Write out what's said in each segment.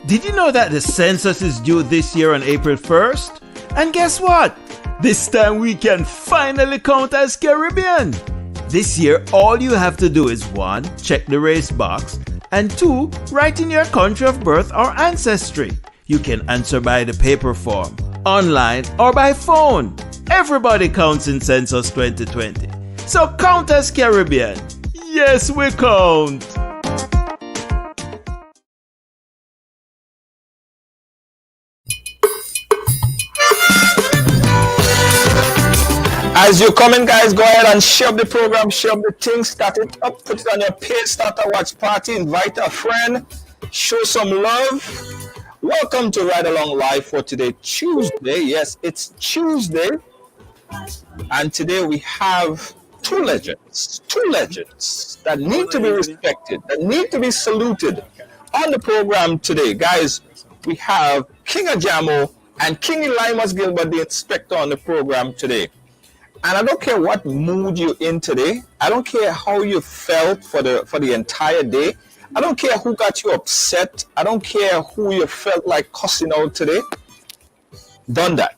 Did you know that the census is due this year on April 1st? And guess what? This time we can finally count as Caribbean. This year, all you have to do is 1. Check the race box, and 2. Write in your country of birth or ancestry. You can answer by the paper form, online, or by phone. Everybody counts in Census 2020. So count as Caribbean. Yes, we count. As you come in, guys, go ahead and share the program, share the thing, start it up, put it on your page, start a watch party, invite a friend, show some love. Welcome to Ride Along Live for today, Tuesday. Yes, it's Tuesday. And today we have two legends that need to be respected, that need to be saluted on the program today. Guys, we have King Ajamu and King Elimas Gilbert, the inspector, on the program today. And I don't care what mood you're in today. I don't care how you felt for the entire day. I don't care who got you upset. I don't care who you felt like cussing out today. Done that.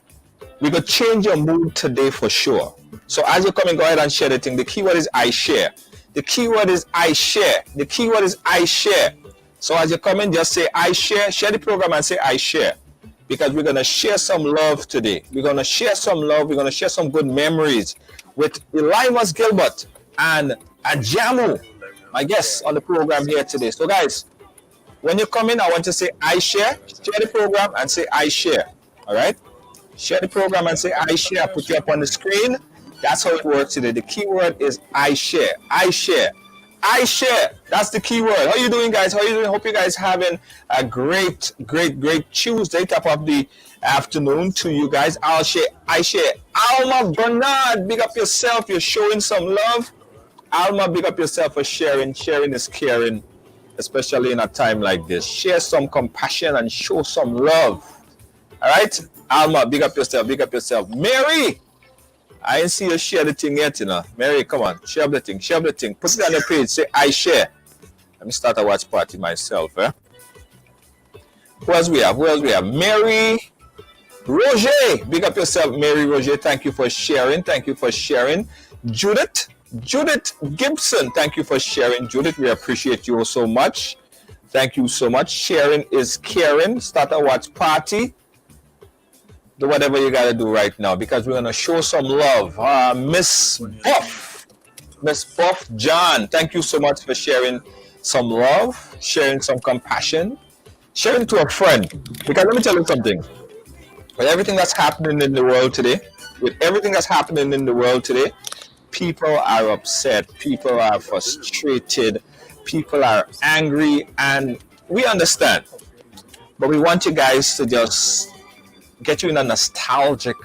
We could change your mood today for sure. So as you come in, go ahead and share the thing. The keyword is I share. The keyword is I share. The keyword is I share. So as you come in, just say I share. Share the program and say I share. Because we're going to share some love today. We're going to share some love. We're going to share some good memories with Elimas Gilbert and Ajamu, my guests on the program here today. So guys, when you come in, I want to say I share. Share the program and say I share. All right? Share the program and say I share. Put you up on the screen. That's how it works today. The keyword is I share. I share. I share. That's the key word. How you doing, guys? How you doing? Hope you guys having a great Tuesday, top of the afternoon to you guys. I share. Alma Bernard, big up yourself. You're showing some love. Alma, big up yourself for sharing. Sharing is caring, especially in a time like this. Share some compassion and show some love. All right? Alma, big up yourself. Big up yourself. Mary, I ain't see you share the thing yet, you know. Mary, come on, share the thing, share the thing. Put it on the page, say I share. Let me start a watch party myself, eh? Who else we have? Mary Roger, big up yourself, Mary Roger. Thank you for sharing. Judith Gibson, thank you for sharing. Judith, we appreciate you so much. Thank you so much. Sharing is caring. Start a watch party. Do whatever you got to do right now because we're going to show some love. Miss Buff John, thank you so much for sharing some love, sharing some compassion, sharing to a friend. Because let me tell you something. With everything that's happening in the world today, people are upset, people are frustrated, people are angry, and we understand. But we want you guys to just get you in a nostalgic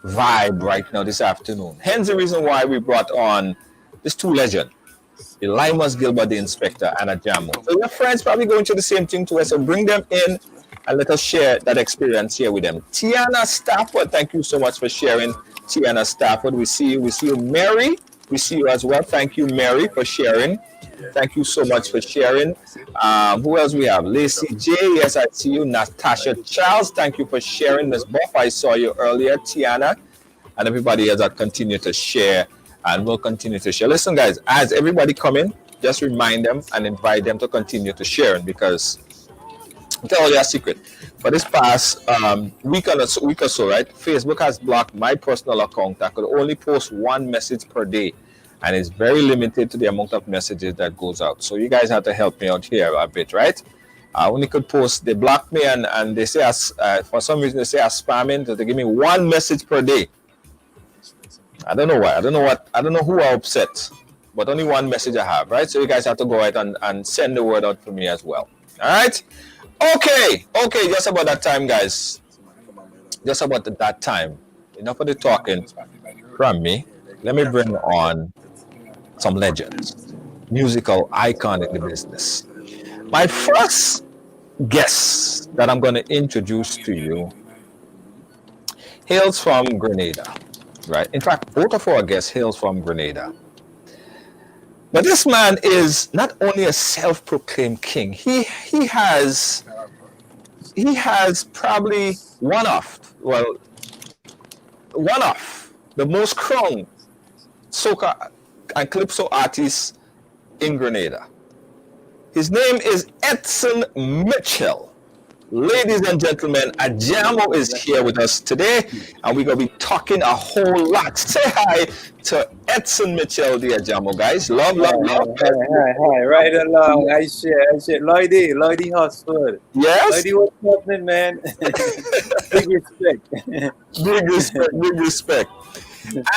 vibe right now this afternoon. Hence the reason why we brought on these two legends, Elimas Gilbert, the inspector, and Ajamu. So your friends probably going through the same thing to us, so bring them in and let us share that experience here with them. Tiana Stafford, thank you so much for sharing. Tiana Stafford, we see you. Mary, we see you as well. Thank you, Mary, for sharing. Thank you so much for sharing. Who else we have? Lacey J. Yes, I see you. Natasha Charles. Thank you for sharing. Miss Buff, I saw you earlier. Tiana. And everybody else that continue to share and will continue to share. Listen, guys, as everybody come in, just remind them and invite them to continue to share because I'll tell you a secret. For this past week or so, right? Facebook has blocked my personal account. I could only post one message per day. And it's very limited to the amount of messages that goes out. So you guys have to help me out here a bit, right? I only could post, they blocked me and they say, for some reason, they say I'm spamming, so they give me one message per day. I don't know why. I don't know who are upset, but only one message I have, right? So you guys have to go out and send the word out for me as well. All right? Okay, just about that time, guys. Just about that time. Enough of the talking from me. Let me bring on some legends, musical icon in the business. My first guest that I'm going to introduce to you hails from Grenada, right? In fact, both of our guests hails from Grenada. But this man is not only a self-proclaimed king, he has he has probably one of the most crowned soca and calypso artists in Grenada. His name is Edson Mitchell. Ladies and gentlemen, Ajamu is here with us today, and we're going to be talking a whole lot. Say hi to Edson Mitchell, the Ajamu guys. Love, Hi, love, love. hi. Right along. I share. Lloydie Hosford. Yes? Lloydie, what's happening, man? Big respect. Big respect, big respect.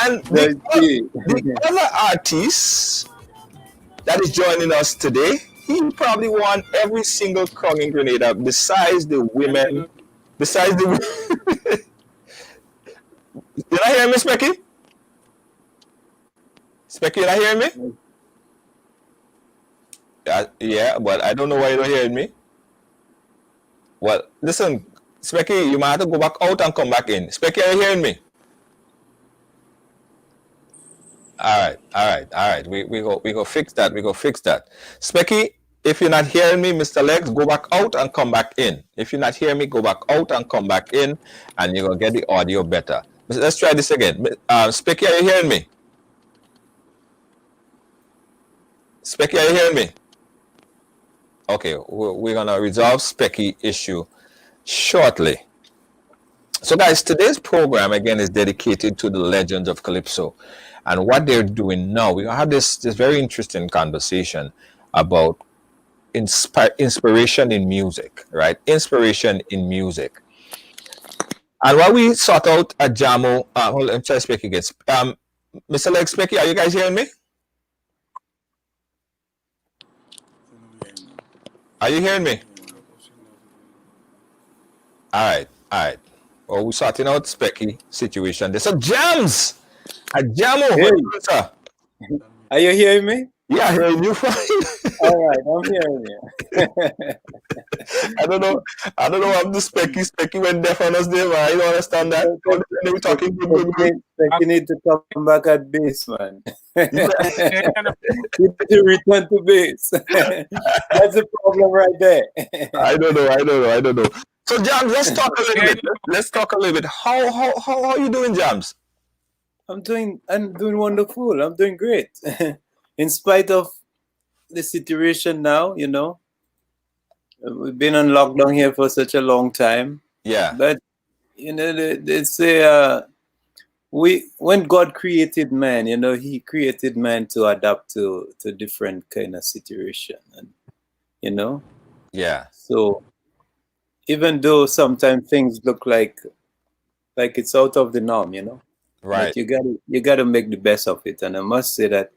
And Let's see. the other artist that is joining us today, he probably won every single crown in Grenada besides the women. Besides the Did I hear me, Specky? Specky, did I hear me? Yeah, but I don't know why you're not hearing me. Well, listen, Specky, you might have to go back out and come back in. Specky, are you hearing me? All right. We go fix that. We go fix that. Specky, if you're not hearing me, Mr. Legs, go back out and come back in. If you're not hearing me, go back out and come back in, and you're gonna get the audio better. Let's try this again. Specky, are you hearing me? Specky, are you hearing me? Okay, we're gonna resolve Specky issue shortly. So guys, today's program again is dedicated to the legends of Calypso and what they're doing now. We're gonna have this very interesting conversation about inspiration in music, right? Inspiration in music. And while we sort out Ajamu, hold on, I'm trying to speak again. Mr. Leg Specky, are you guys hearing me? Are you hearing me? All right. Well, we're sorting out Specky situation. There's a jams. Ajamu, Hey. sir. Are you hearing me? Yeah, I heard you fine. All right, I'm hearing you. I don't know I'm the Specky went deaf on us there, man. I don't understand that. They were talking good. You need to come back at base, man. You need to return to base. That's the problem right there. I don't know. So Jams, let's talk a little bit. How are you doing, Jams? I'm doing wonderful. I'm doing great. In spite of the situation now, you know. We've been on lockdown here for such a long time. Yeah. But you know, they say when God created man, you know, he created man to adapt to different kind of situation, and you know. Yeah. So even though sometimes things look like it's out of the norm, you know. Right. But you gotta make the best of it. And I must say that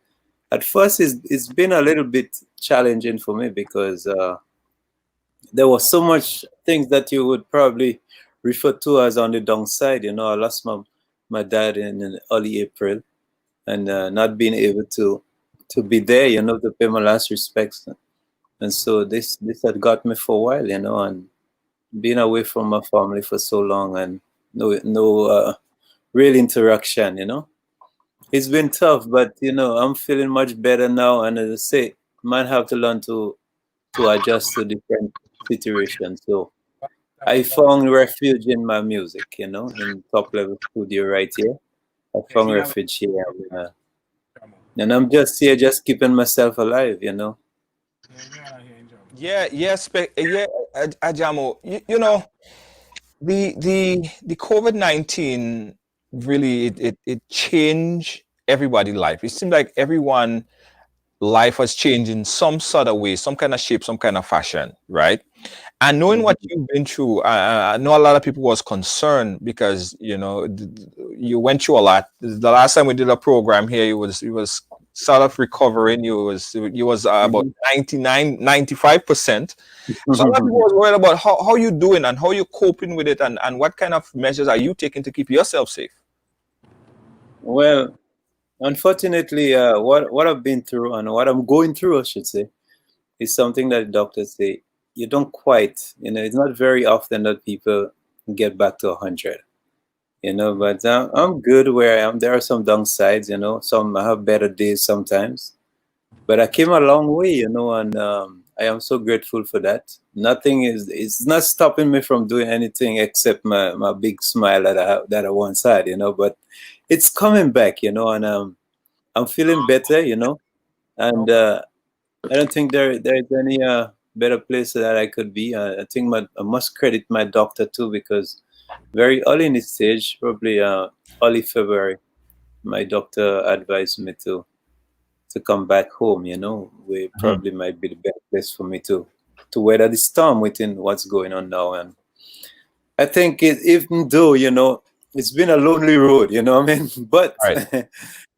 at first it's been a little bit challenging for me because there was so much things that you would probably refer to as on the downside. You know, I lost my dad in early April, and not being able to be there, you know, to pay my last respects. And so this had got me for a while, you know, and being away from my family for so long and no real interaction, you know. It's been tough, but you know, I'm feeling much better now, and as I say, might have to learn to adjust to different situations. So I found refuge in my music, you know, in Top Level Studio right here. I found refuge here, and I'm just here, just keeping myself alive, you know. Yeah, Ajamu. You know, the COVID-19 really it changed everybody's life. It seemed like everyone life has changed in some sort of way, some kind of shape, some kind of fashion, right? And knowing what you've been through, I know a lot of people was concerned because you know you went through a lot. The last time we did a program here, you was sort of recovering. You was about 95%. So a lot of people was worried about how you doing and how you coping with it, and what kind of measures are you taking to keep yourself safe? Well, unfortunately, what I've been through and what I'm going through, I should say, is something that doctors say you don't quite, you know, it's not very often that people get back to 100, you know, but I'm good where I am. There are some downsides, you know, I have better days sometimes, but I came a long way, you know, and I am so grateful for that. Nothing is it's not stopping me from doing anything except my big smile that I once had, but it's coming back, and I'm feeling better, and I don't think there is any better place that I could be. I think I must credit my doctor too, because very early in this stage, probably early February, my doctor advised me to come back home. Where probably might be the best place for me to weather the storm within what's going on now. And I think even though it's been a lonely road, what I mean, but Right.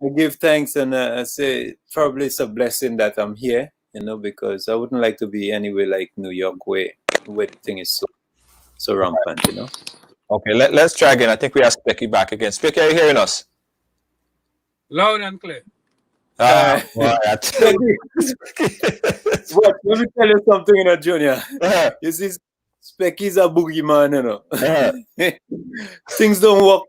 I give thanks, and I say probably it's a blessing that I'm here, because I wouldn't like to be anywhere like New York, where the thing is so rampant. Okay, let's try again. I think we have Specky back again. Specky, are you hearing us? Loud and clear. Well, What? Let me tell you something, Junior. You see, Specky's a boogeyman, Things don't work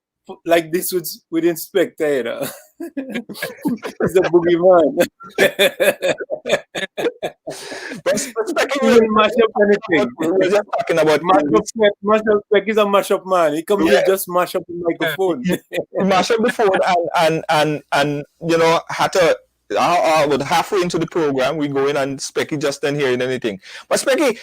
like this with Inspector, He's a boogeyman. But Specky, He will mash up anything. we're just talking about Mash up Specky's a mash up man. He come here just mash up the microphone. mash up the phone and had to with halfway into the program we go in and Specky just then hearing anything. But Specky,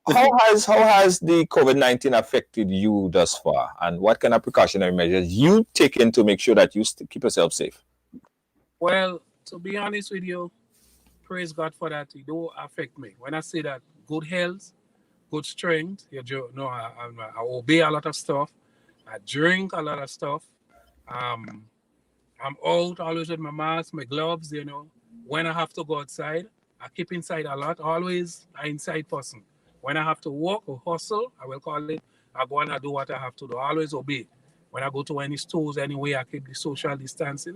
how has the COVID-19 affected you thus far, and what kind of precautionary measures you taken to make sure that you keep yourself safe? Well, to be honest with you, praise God for that. It don't affect me. When I say that, good health, good strength, I obey a lot of stuff. I drink a lot of stuff. I'm out always with my mask, my gloves, When I have to go outside, I keep inside a lot. Always an inside person. When I have to walk or hustle, I will call it, I go and I do what I have to do. I always obey. When I go to any stores, anyway, I keep the social distancing,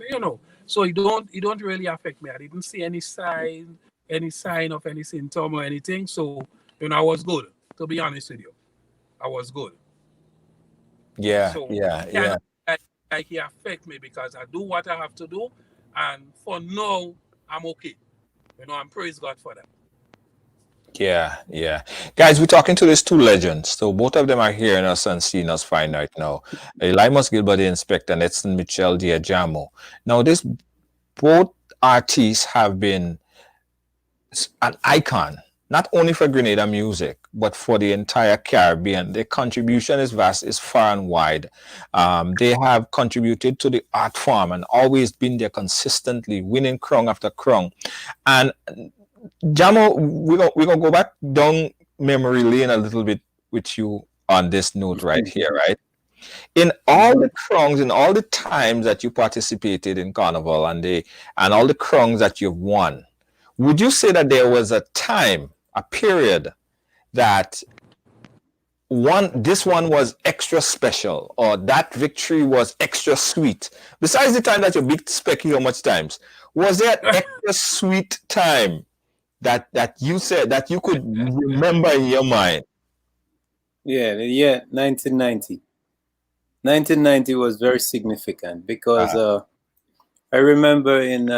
So it don't really affect me. I didn't see any sign of any symptom or anything. So, I was good. To be honest with you, I was good. Yeah, So yeah. like it affect me because I do what I have to do, and for now I'm okay. I'm praise God for that. Yeah. Guys, we're talking to these two legends. So both of them are hearing us and seeing us fine right now. Limus Gilbert, the inspector, and Edson Mitchell, the Ajamu. Now, both artists have been an icon, not only for Grenada music, but for the entire Caribbean. Their contribution is vast, is far and wide. They have contributed to the art form and always been there consistently, winning crown after crown. And Jamo, we're gonna go back down memory lane a little bit with you on this note right here, right? In all the crowns, in all the times that you participated in Carnival and all the crowns that you've won, would you say that there was a time, a period that this one was extra special, or that victory was extra sweet? Besides the time that you beat Specky how much times, was there an extra sweet time that you said that you could remember in your mind? Yeah, 1990. 1990 was very significant because I remember in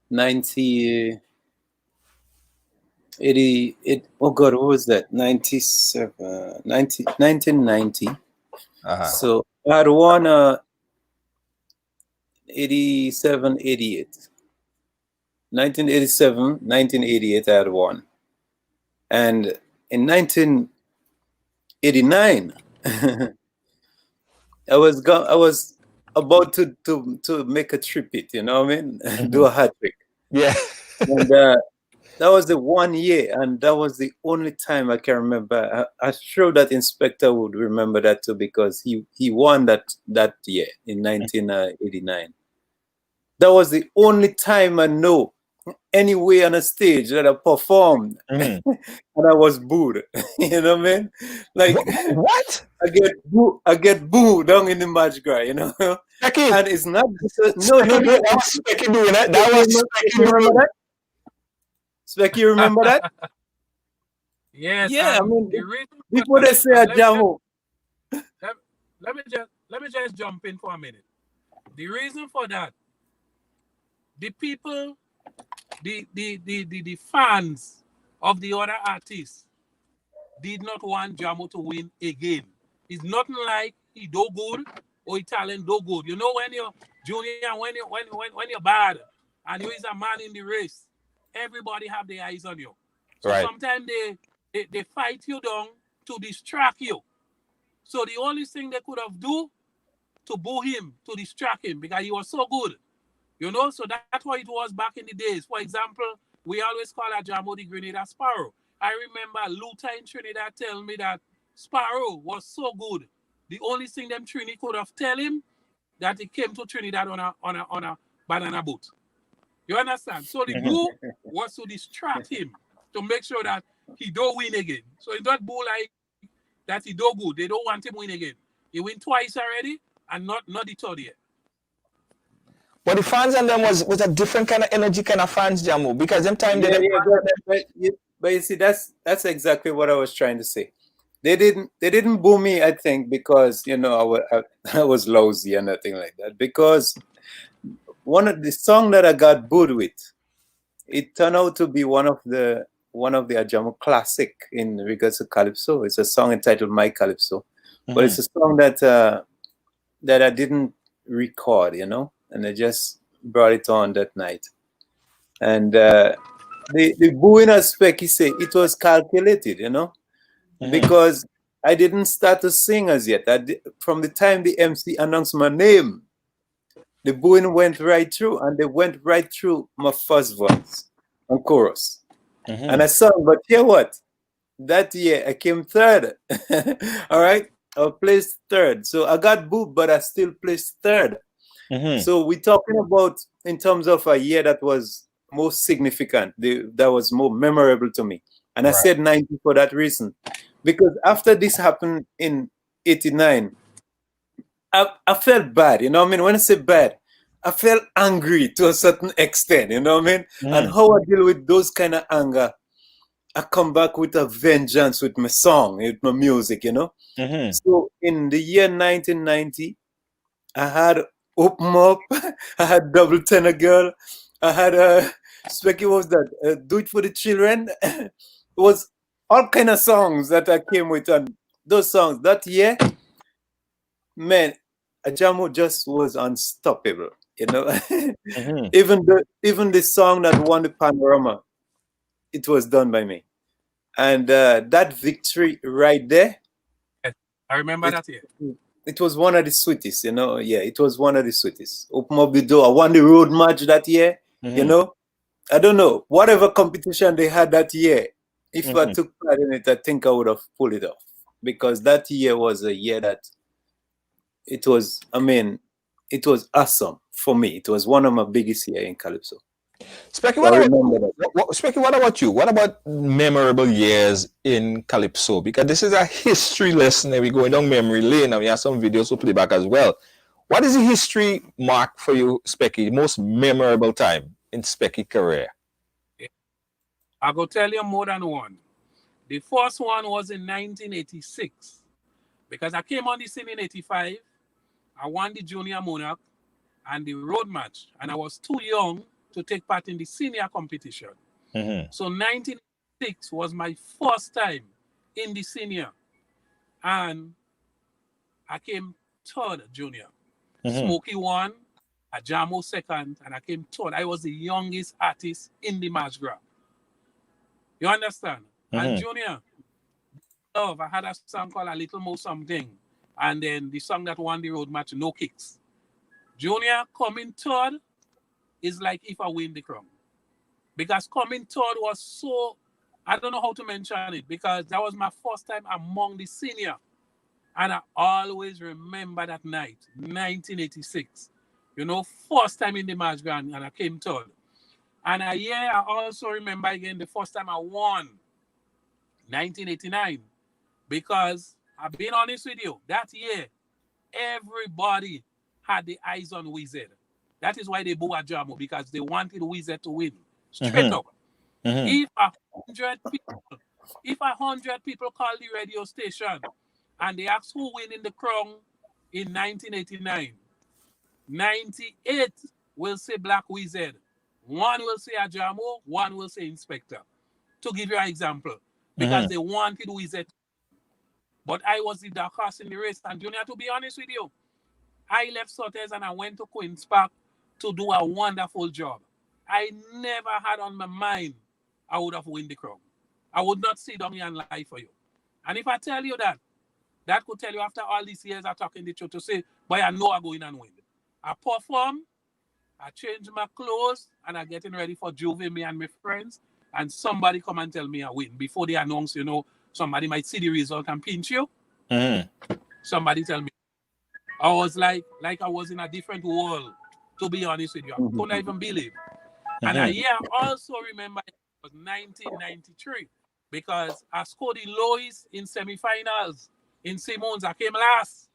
1980, oh God, what was that? 1990. So I had won 87, 88. 1987, 1988 I had won. And in 1989, I was about to make a trip it, you know what I mean? Do a hat trick. Yeah. And that was the 1 year, and that was the only time I can remember. I'm sure that Inspector would remember that too, because he won that year in 1989. That was the only time I know anywhere on a stage that I performed and I was booed. You know what I mean? Like what? I get booed down in the match guy, Specky, and it's not that was Specky doing it. That was Specky doing that. Specky, you remember that? Yes. Yeah, I mean, before they say Ajamu. Let me just jump in for a minute. The reason for that, the people the fans of the other artists did not want Ajamu to win again. It's nothing like he do good or he talent do good. You know when you're junior, when you're bad and you is a man in the race, everybody have their eyes on you. So Right. sometimes they fight you down to distract you. So the only thing they could have do to boo him, to distract him, because he was so good. You know, so that's why it was back in the days. For example, we always call Ajamu the Grenada Sparrow. I remember Luther in Trinidad tell me that Sparrow was so good. The only thing them Trini could have tell him that he came to Trinidad on a banana boat. You understand? So the boo was to distract him to make sure that he don't win again. So it's not boo like that he do good. They don't want him win again. He win twice already and not the third year. But the fans and them was a different kind of energy kind of fans, Jamu, because them time Yeah, they yeah, but you see, that's exactly what I was trying to say. They didn't boo me, I think, because I was lousy or nothing like that. Because one of the song that I got booed with, it turned out to be one of the Ajamu classic in regards to calypso. It's a song entitled "My Calypso," but it's a song that I didn't record, and I just brought it on that night. And the booing aspect, he said, it was calculated, because I didn't start to sing as yet. From the time the MC announced my name, the booing went right through, and they went right through my first verse and chorus. And I sung, but hear what? That year I came third. All right, I placed third. So I got booed, but I still placed third. So we're talking about in terms of a year that was most significant, that was more memorable to me. And I said 90 for that reason. Because after this happened in 89, I felt bad, you know what I mean? When I say bad, I felt angry to a certain extent, you know what I mean? And how I deal with those kind of anger, I come back with a vengeance with my song, with my music, So in the year 1990, I had Open Up, I had Double Tenor Girl, I had Specky, what was that? Do It For The Children. It was all kind of songs that I came with, and those songs that year, man, Ajamu just was unstoppable, Even the song that won the Panorama, it was done by me. And that victory right there, Yes, I remember that year. it was one of the sweetest, Yeah, it was one of the sweetest. Open Up the Door. I won the road match that year, I don't know. Whatever competition they had that year, if I took part in it, I think I would have pulled it off. Because that year was a year that it was awesome for me. It was one of my biggest year in Calypso. Specky, So I remember that. Specky, what about you? What about memorable years in Calypso? Because this is a history lesson and we're going down memory lane and we have some videos to play back as well. What is the history mark for you, Specky? The most memorable time in Specky career? I go tell you more than one. The first one was in 1986 because I came on the scene in 85. I won the Junior Monarch and the road match, and I was too young to take part in the senior competition. So 1986 was my first time in the senior, and I came third junior. Smokey won, Ajamu second, and I came third. I was the youngest artist in the March Grab. You understand? And junior, I had a song called A Little More Something, and then the song that won the road match, No Kicks. Junior coming third is like if I win the crown. Because coming third was so, I don't know how to mention it, because that was my first time among the senior. And I always remember that night, 1986. First time in the March Grand, and I came third. And a year I also remember again the first time I won, 1989. Because I've been honest with you, that year, everybody had the eyes on Wizard. That is why they boo Ajamu, because they wanted Wizard to win. Straight up. If 100 people call the radio station and they ask who win in the crown in 1989, 98 will say Black Wizard. One will say Ajamu, one will say Inspector. To give you an example, because they wanted Wizard. But I was the dark horse in the race. And Junior, to be honest with you, I left Sotters and I went to Queen's Park to do a wonderful job. I never had on my mind I would have won the crown. I would not sit down here and lie for you. And if I tell you that, that could tell you after all these years of talking the truth to say, but I know I go in and win. I perform, I change my clothes, and I getting ready for Juve, me and my friends, and somebody come and tell me I win. Before they announce, somebody might see the result and pinch you. Somebody tell me. I was like I was in a different world, to be honest with you. I couldn't even believe. And I also remember it was 1993 because I scored the lowest in semifinals in Simmons. I came last.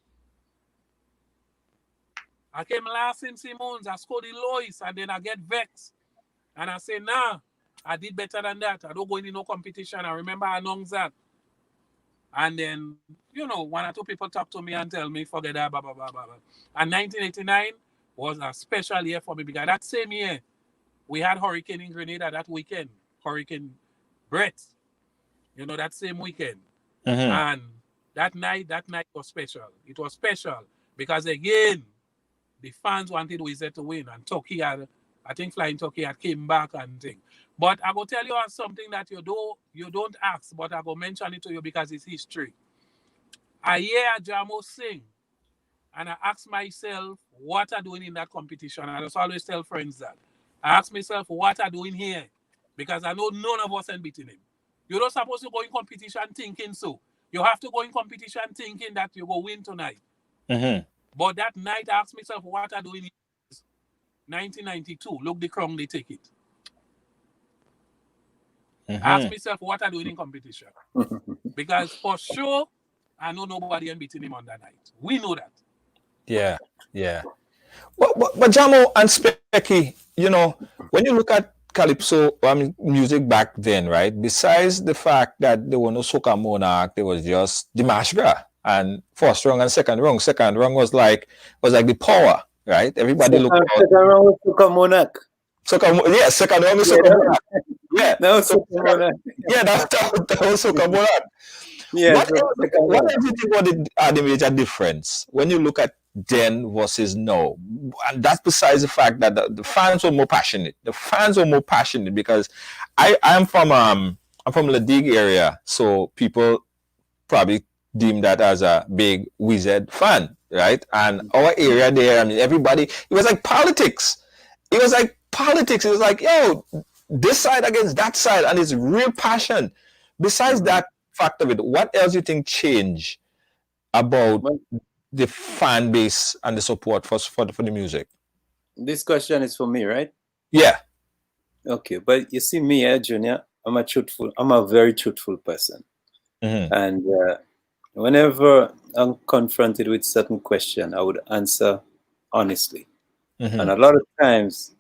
In Simmons. I scored the lowest and then I get vexed. And I say, nah, I did better than that. I don't go into no competition. I remember I announced that. And then, one or two people talk to me and tell me, forget that, blah, blah, blah, blah, blah. And 1989 was a special year for me because that same year, we had hurricane in Grenada that weekend, Hurricane Brett, that same weekend. And that night was special. It was special because, again, the fans wanted Wizard to win. And Turkey Flying Turkey had came back and thing. But I go tell you something that you don't ask, but I go mention it to you because it's history. I hear Ajamu sing, and I ask myself what I doing in that competition. I just always tell friends that. I ask myself what I doing here, because I know none of us are beating him. You're not supposed to go in competition thinking so. You have to go in competition thinking that you go win tonight. But that night I asked myself what I doing here. 1992, look the crown they take it. Ask myself what I doing in competition. Because for sure, I know nobody ain't beating him on that night. We know that. Yeah. But Jamo and Specky, when you look at Calypso music back then, right? Besides the fact that there were no Soca Monarch, there was just the Mashgra and first rung and second rung. Second rung was like the power, right? Everybody looked out. Second rung was Soca Monarch. Second rung was Soca Monarch. Yeah, that was Soca Monarch. Yeah, that was Soca Monarch. Yeah, what do you think was the major difference when you look at then versus now? And that's besides the fact that the fans were more passionate. The fans were more passionate because I'm from Ladigue area, so people probably deem that as a big Wizard fan, right? And our area there, everybody, it was like politics. It was like, yo, this side against that side, and it's real passion. Besides that fact of it, what else you think changed about the fan base and the support for the music? This question is for me, right? Yeah. Okay, but you see me, Junior, I'm a very truthful person. And whenever I'm confronted with certain question, I would answer honestly. And a lot of times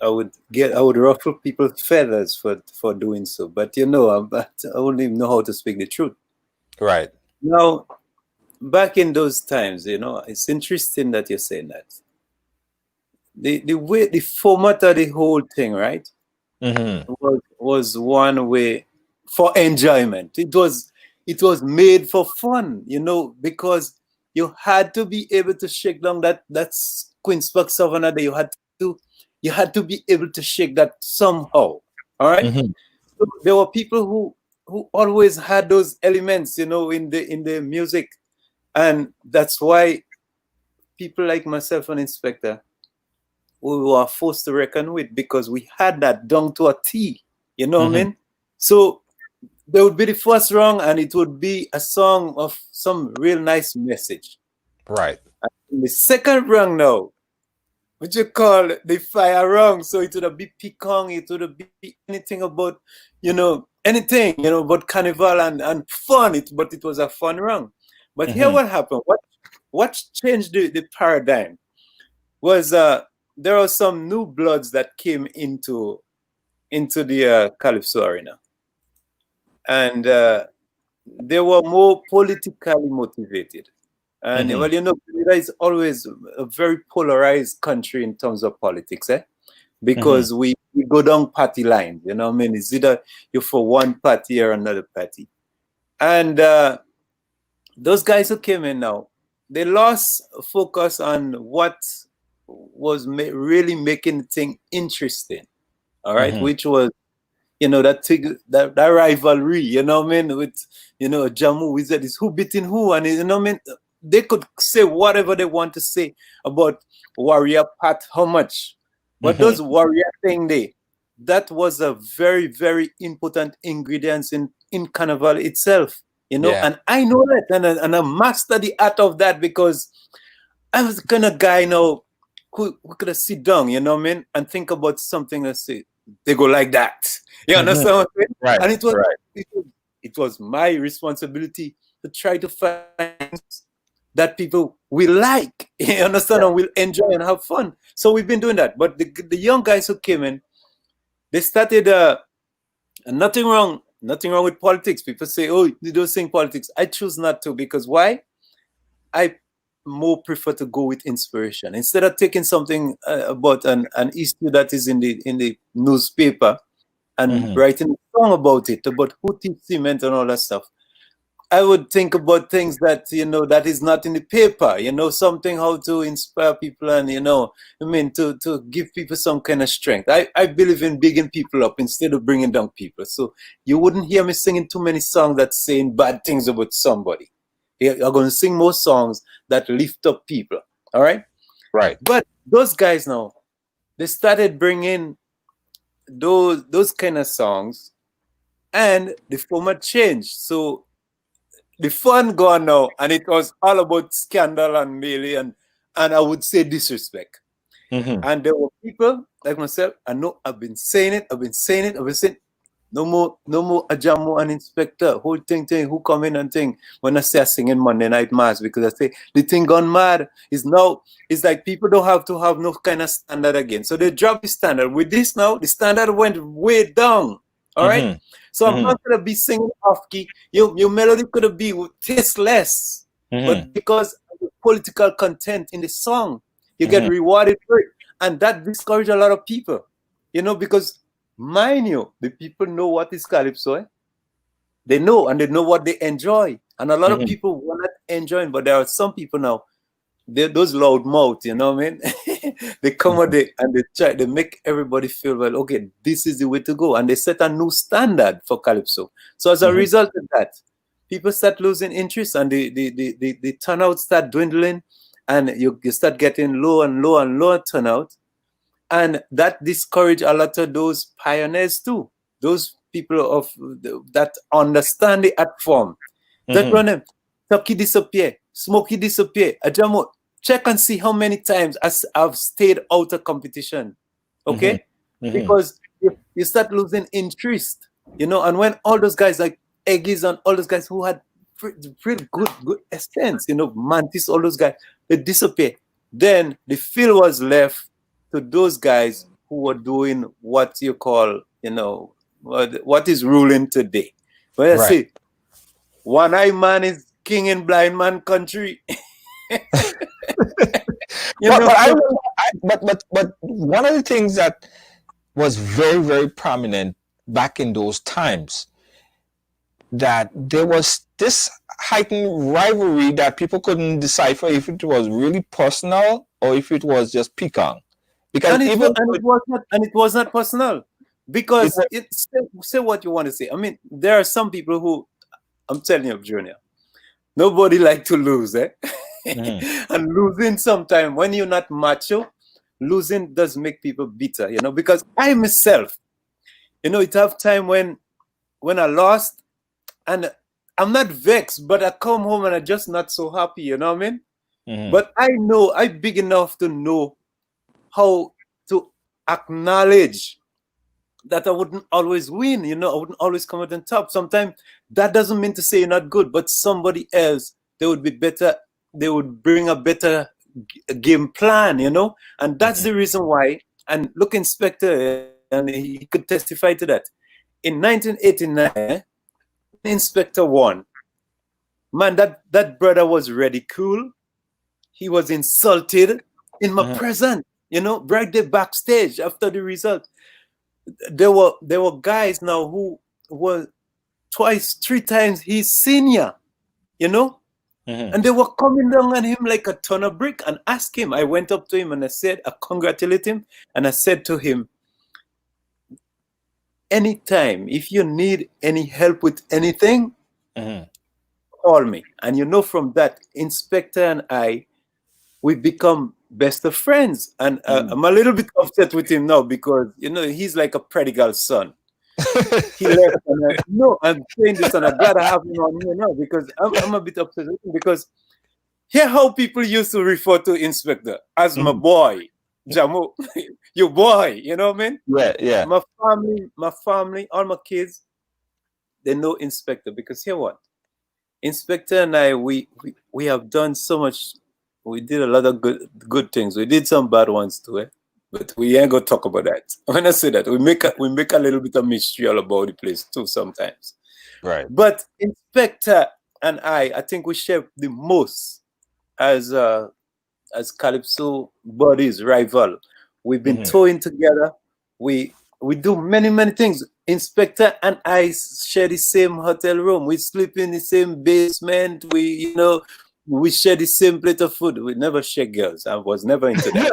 I would ruffle people's feathers for doing so. But I only know how to speak the truth. Right. Now, back in those times, it's interesting that you're saying that. The format of the whole thing, right? Was one way for enjoyment. It was made for fun, because you had to be able to shake down that Queen's Park Savannah Day. You had to be able to shake that somehow. All right. So there were people who always had those elements, in the music, and that's why people like myself and Inspector, we were forced to reckon with, because we had that down to a T. You know what I mean? So there would be the first rung, and it would be a song of some real nice message. Right. And the second rung now, what you call the fire rung, so it would be pecan, it would be anything about, anything, about carnival and fun. But it was a fun rung. But here what happened? What changed the paradigm was there are some new bloods that came into the Calypso arena. And they were more politically motivated. And Canada is always a very polarized country in terms of politics. because we go down party lines. You know what I mean? It's either you're for one party or another party. And those guys who came in now, they lost focus on what was really making the thing interesting. All right, which was, you know, that rivalry, you know what I mean, with, you know, Ajamu, we said is who beating who, and you know what I mean, they could say whatever they want to say about Warrior Pat, how much, but those Warrior thing that was a very, very important ingredient in Carnival itself, you know, and I know that, and I mastered the art of that because I was the kind of guy, you know, who could have sit down, you know what I mean, and think about something and say, they go like that. You understand what I mean? Right. And it was my responsibility to try to find that people will like, you understand, and will enjoy and have fun. So we've been doing that. But the young guys who came in, they started nothing wrong with politics. People say, oh, you don't sing politics. I choose not to, because why? I more prefer to go with inspiration instead of taking something about an issue that is in the newspaper and writing a song about it, about who tips cement and all that stuff. I would think about things that, you know, that is not in the paper, you know, something how to inspire people and, you know, I mean, to give people some kind of strength. I believe in bigging people up instead of bringing down people. So you wouldn't hear me singing too many songs that's saying bad things about somebody. I'm going to sing more songs that lift up people. All right? Right. But those guys now, they started bringing those kind of songs, and the format changed. So the fun gone now, and it was all about scandal and melee and I would say disrespect. And there were people like myself, I know I've been saying it, no more Ajamu and Inspector, whole thing, who come in and thing. When I say I sing in Monday Night Mass, because I say the thing gone mad is now, it's like people don't have to have no kind of standard again. So they drop the standard. With this now, the standard went way down. All right? So I'm not going to be singing off key. Your melody could be tasteless. But because of the political content in the song, you get rewarded for it. And that discourages a lot of people. You know, because mind you, the people know what is calypso. Eh? They know, and they know what they enjoy. And a lot of people were not enjoying, but there are some people now, those loud mouths, you know what I mean? They come out there and they make everybody feel, well, okay, this is the way to go. And they set a new standard for calypso. So as a result of that, people start losing interest, and the turnout start dwindling, and you start getting low and lower turnout. And that discourage a lot of those pioneers too. Those people of that understand the art form. That run them. Tucky disappear. Smokey disappear. Ajamu, check and see how many times I've stayed out of competition. Okay? Because you start losing interest. You know, and when all those guys like Eggies and all those guys who had pretty good essence, you know, Mantis, all those guys, they disappear. Then the field was left to those guys who were doing what you call, you know, what is ruling today. Well, I say, one-eye man is king in blind man country. But one of the things that was very, very prominent back in those times, that there was this heightened rivalry that people couldn't decipher if it was really personal or if it was just pecan. Because it was not personal, because say what you want to say. I mean, there are some people who, I'm telling you, Junior, nobody like to lose, eh? And losing sometimes, when you're not macho, losing does make people bitter, you know, because I myself, you know, it have time when I lost, and I'm not vexed, but I come home and I'm just not so happy, you know what I mean? But I know, I'm big enough to know how to acknowledge that I wouldn't always win, you know, I wouldn't always come out on top. Sometimes that doesn't mean to say you're not good, but somebody else, they would be better, they would bring a better game plan, you know, and that's the reason why. And look, Inspector, and he could testify to that. In 1989, Inspector won. Man, that brother was ridiculed. He was insulted in my presence. You know, right there backstage after the result, there were guys now who were twice, three times his senior. You know, Mm-hmm. and they were coming down on him like a ton of brick and asked him. I went up to him and I congratulated him, and I said to him, anytime if you need any help with anything, Mm-hmm. call me. And you know, from that, Inspector and I, we become best of friends. And Mm-hmm. I'm a little bit upset with him now because, you know, he's like a prodigal son. He left. And no, I'm saying this and I'm glad I have him on here now because I'm a bit upset with him because hear how people used to refer to Inspector as my Mm-hmm. boy, Jamu, your boy, you know what I mean? Yeah. My family, all my kids, they know Inspector because hear what? Inspector and I, we have done so much. We did a lot of good things. We did some bad ones too, eh? But we ain't gonna talk about that. When I say that, we make a little bit of mystery all about the place too sometimes. Right. But Inspector and I think we share the most as Calypso buddies, rival. We've been Mm-hmm. touring together. We do many things. Inspector and I share the same hotel room. We sleep in the same basement. We share the same plate of food. We never share girls. I was never into that.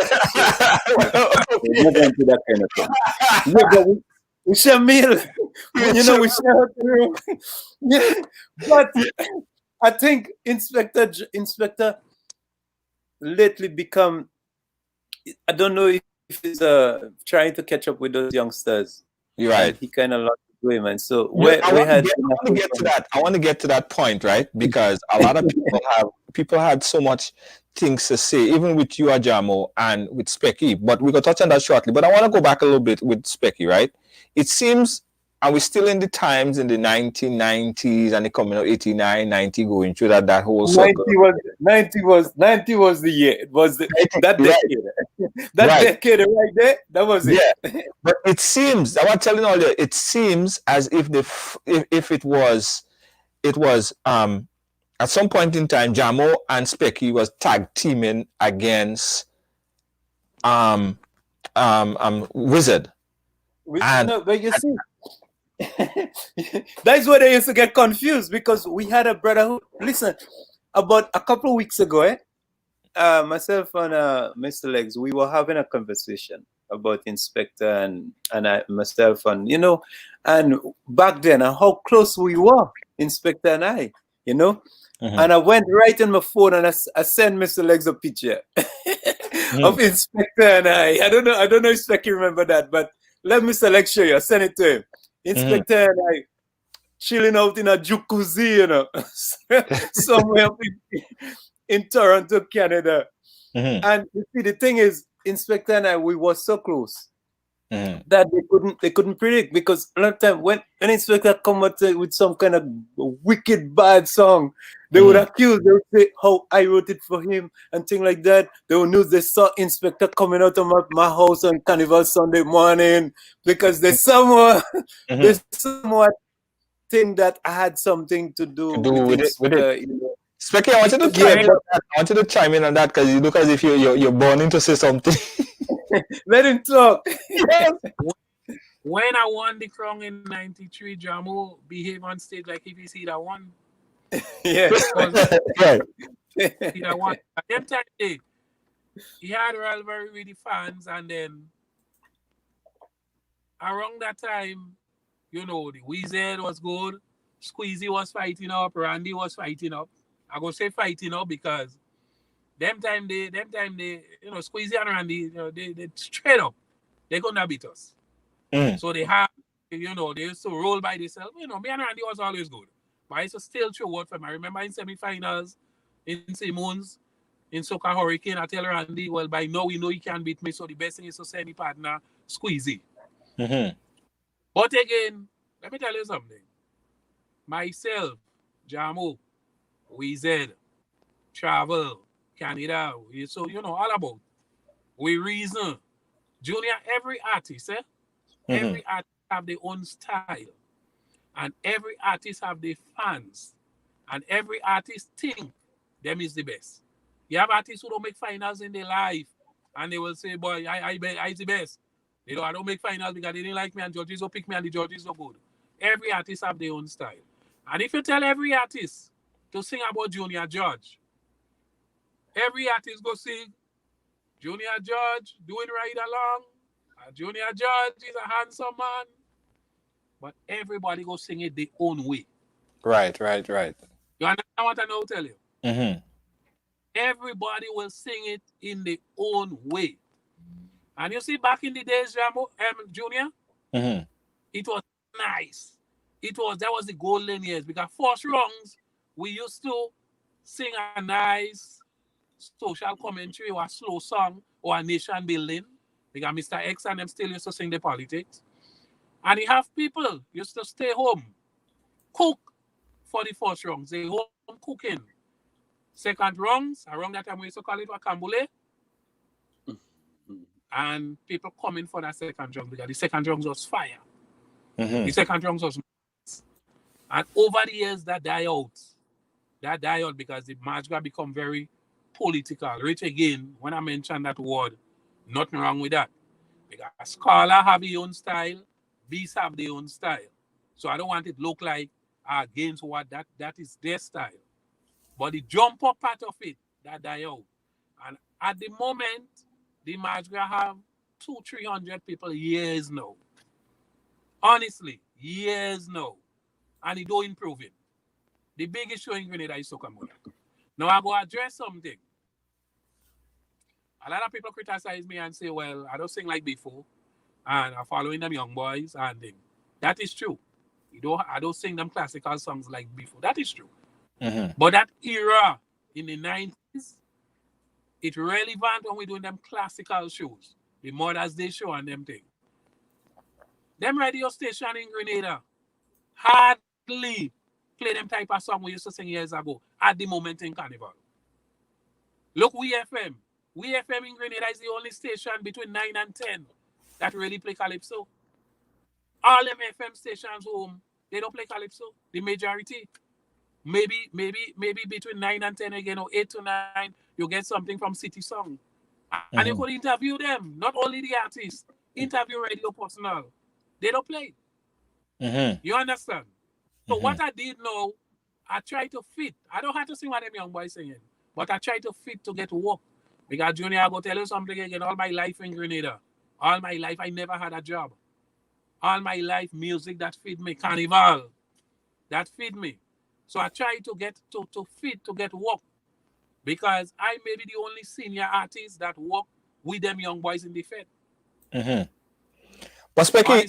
So I was never into that kind of thing. Yeah, but we share meal. We share hotel room. Yeah, but I think Inspector lately become, I don't know if he's trying to catch up with those youngsters, You're and right. he kind of lost his way, man. So Yeah, we had I want to get to that. I want to get to that point, right? Because a lot of people had so much things to say, even with you, Ajamu, and with Specky. But we're gonna touch on that shortly. But I want to go back a little bit with Specky, right? It seems, and we're still in the times in the 1990s and the coming of 89, 90, going through that whole circle. 90 was the year. It was that Right. decade. That Right. decade right there. That was it. Yeah. But it seems, I was telling all you, it seems as if if it was at some point in time, Jamo and Specky was tag teaming against Wizard. And No, but you see, that's where they used to get confused because we had a brotherhood. Listen, about a couple of weeks ago, myself and Mr. Legs, we were having a conversation about Inspector and myself, and and back then and how close we were, Inspector and I, and I went right in my phone and I sent Mr. Legs a picture of Inspector and I. I don't know if Specky remember that, but let Mr. Legs show you. I sent it to him. Inspector and I chilling out in a jacuzzi, somewhere in Toronto, Canada. And you see, the thing is, Inspector and I, we were so close that they couldn't predict, because a lot of time when an Inspector come out with some kind of wicked bad song, they would accuse, they would say how I wrote it for him and things like that. They would news they saw Inspector coming out of my house on Carnival Sunday morning because they somewhat think that I had something to do with with Inspector. it. Specky, I wanted to chime in on that. I wanted to chime in on that because you look as if you're burning to say something. Let him talk. When I won the crown in '93, Jamo behaved on stage like if he see that one. Yeah. Right. See that one. At them time, he had a rivalry with the fans, and then around that time, the Wizard was good, Squeezy was fighting up, Randy was fighting up. I go say fighting up because them time they Squeezy and Randy, they straight up, they couldn't beat us. So they have, they used to roll by themselves. Me and Randy was always good. But I used to still throw out for him. I remember in semi-finals, in Simmons, in Soca Hurricane, I tell Randy, well, by now we know he can't beat me, so the best thing is to send the partner Squeezy. But again, let me tell you something. Myself, Jamo, Wizard, Travel, Canada, so all about. We reason. Junior, every artist, every artist have their own style. And every artist have their fans. And every artist think them is the best. You have artists who don't make finals in their life. And they will say, boy, I the best. You know, I don't make finals because they didn't like me and judges will pick me and the judges are good. Every artist have their own style. And if you tell every artist to sing about Junior George, every artist go sing Junior George doing Ridealong. Junior George is a handsome man. But everybody go sing it their own way. Right. You understand what I now tell you? Mm-hmm. Everybody will sing it in their own way. And you see, back in the days, Junior, Mm-hmm. it was nice. That was the golden years because first rounds we used to sing a nice social commentary or a slow song or a nation building because Mr. X and them still used to sing the politics. And you have people used to stay home, cook for the first rounds. They home cooking. Second rounds, around that time we used to call it Wakambule. And people coming for that second round because the second round was fire. Mm-hmm. The second round was nice. And over the years that died out. That died out because the Majga become very political. Rich again, when I mention that word, nothing wrong with that. Because Scholar have their own style, Beast have their own style. So I don't want it to look like against what that is their style. But the jump up part of it, that die out. And at the moment, the Majga have 200-300 people years now. Honestly, years now. And it don't improve it. The biggest show in Grenada is Soca Monarch. Now I go address something. A lot of people criticize me and say, well, I don't sing like before. And I'm following them young boys and them. That is true. I don't sing them classical songs like before. That is true. Mm-hmm. But that era in the 90s, it's relevant when we're doing them classical shows. The Mother's Day show and them thing. Them radio station in Grenada hardly play them type of song we used to sing years ago at the moment in Carnival. Look, We FM. We FM in Grenada is the only station between 9 and 10 that really play Calypso. All them FM stations home, they don't play Calypso. The majority. Maybe between 9 and 10 again, or 8 to 9, you get something from City Song. And you could interview them, not only the artists, interview radio personnel. They don't play. Mm-hmm. You understand? So what I did now, I try to fit. I don't have to sing what them young boys singing, but I try to fit to get work. Because Junior, I go tell you something again. All my life in Grenada, all my life I never had a job. All my life music that feed me, Carnival, that feed me. So I try to get to fit to get work. Because I may be the only senior artist that work with them young boys in the Fed. Mm-hmm. But Specky,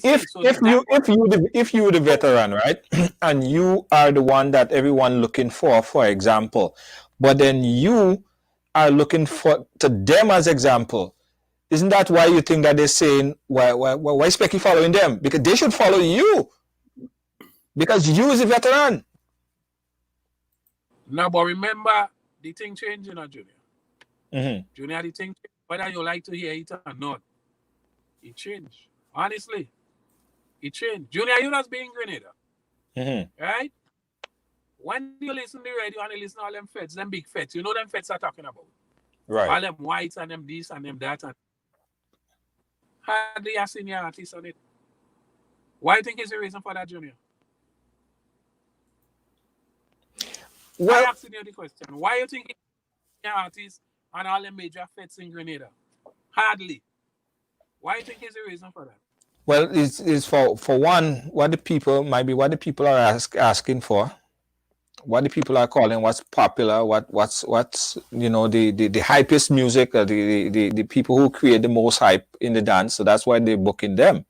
if you the veteran, right, and you are the one that everyone looking for example, but then you are looking to them as example, isn't that why you think that they're saying why Specky following them? Because they should follow you, because you is a veteran. No, but remember the thing changing, Junior. Mm-hmm. Junior, the thing, whether you like to hear it or not, it changed. Honestly, it changed. Junior, you just being Grenada. Mm-hmm. Right? When you listen to the radio and you listen to all them feds, them big feds, you know them feds are talking about. Right. All them whites and them this and them that. And hardly a senior artist on it. Why do you think is the reason for that, Junior? Well, I asking you the question. Why do you think senior artists and all them major feds in Grenada? Hardly. Why do you think is the reason for that? Well, it's for one, what the people are asking for, what the people are calling what's popular, what's you know the hypest music, the people who create the most hype in the dance. So that's why they're booking them,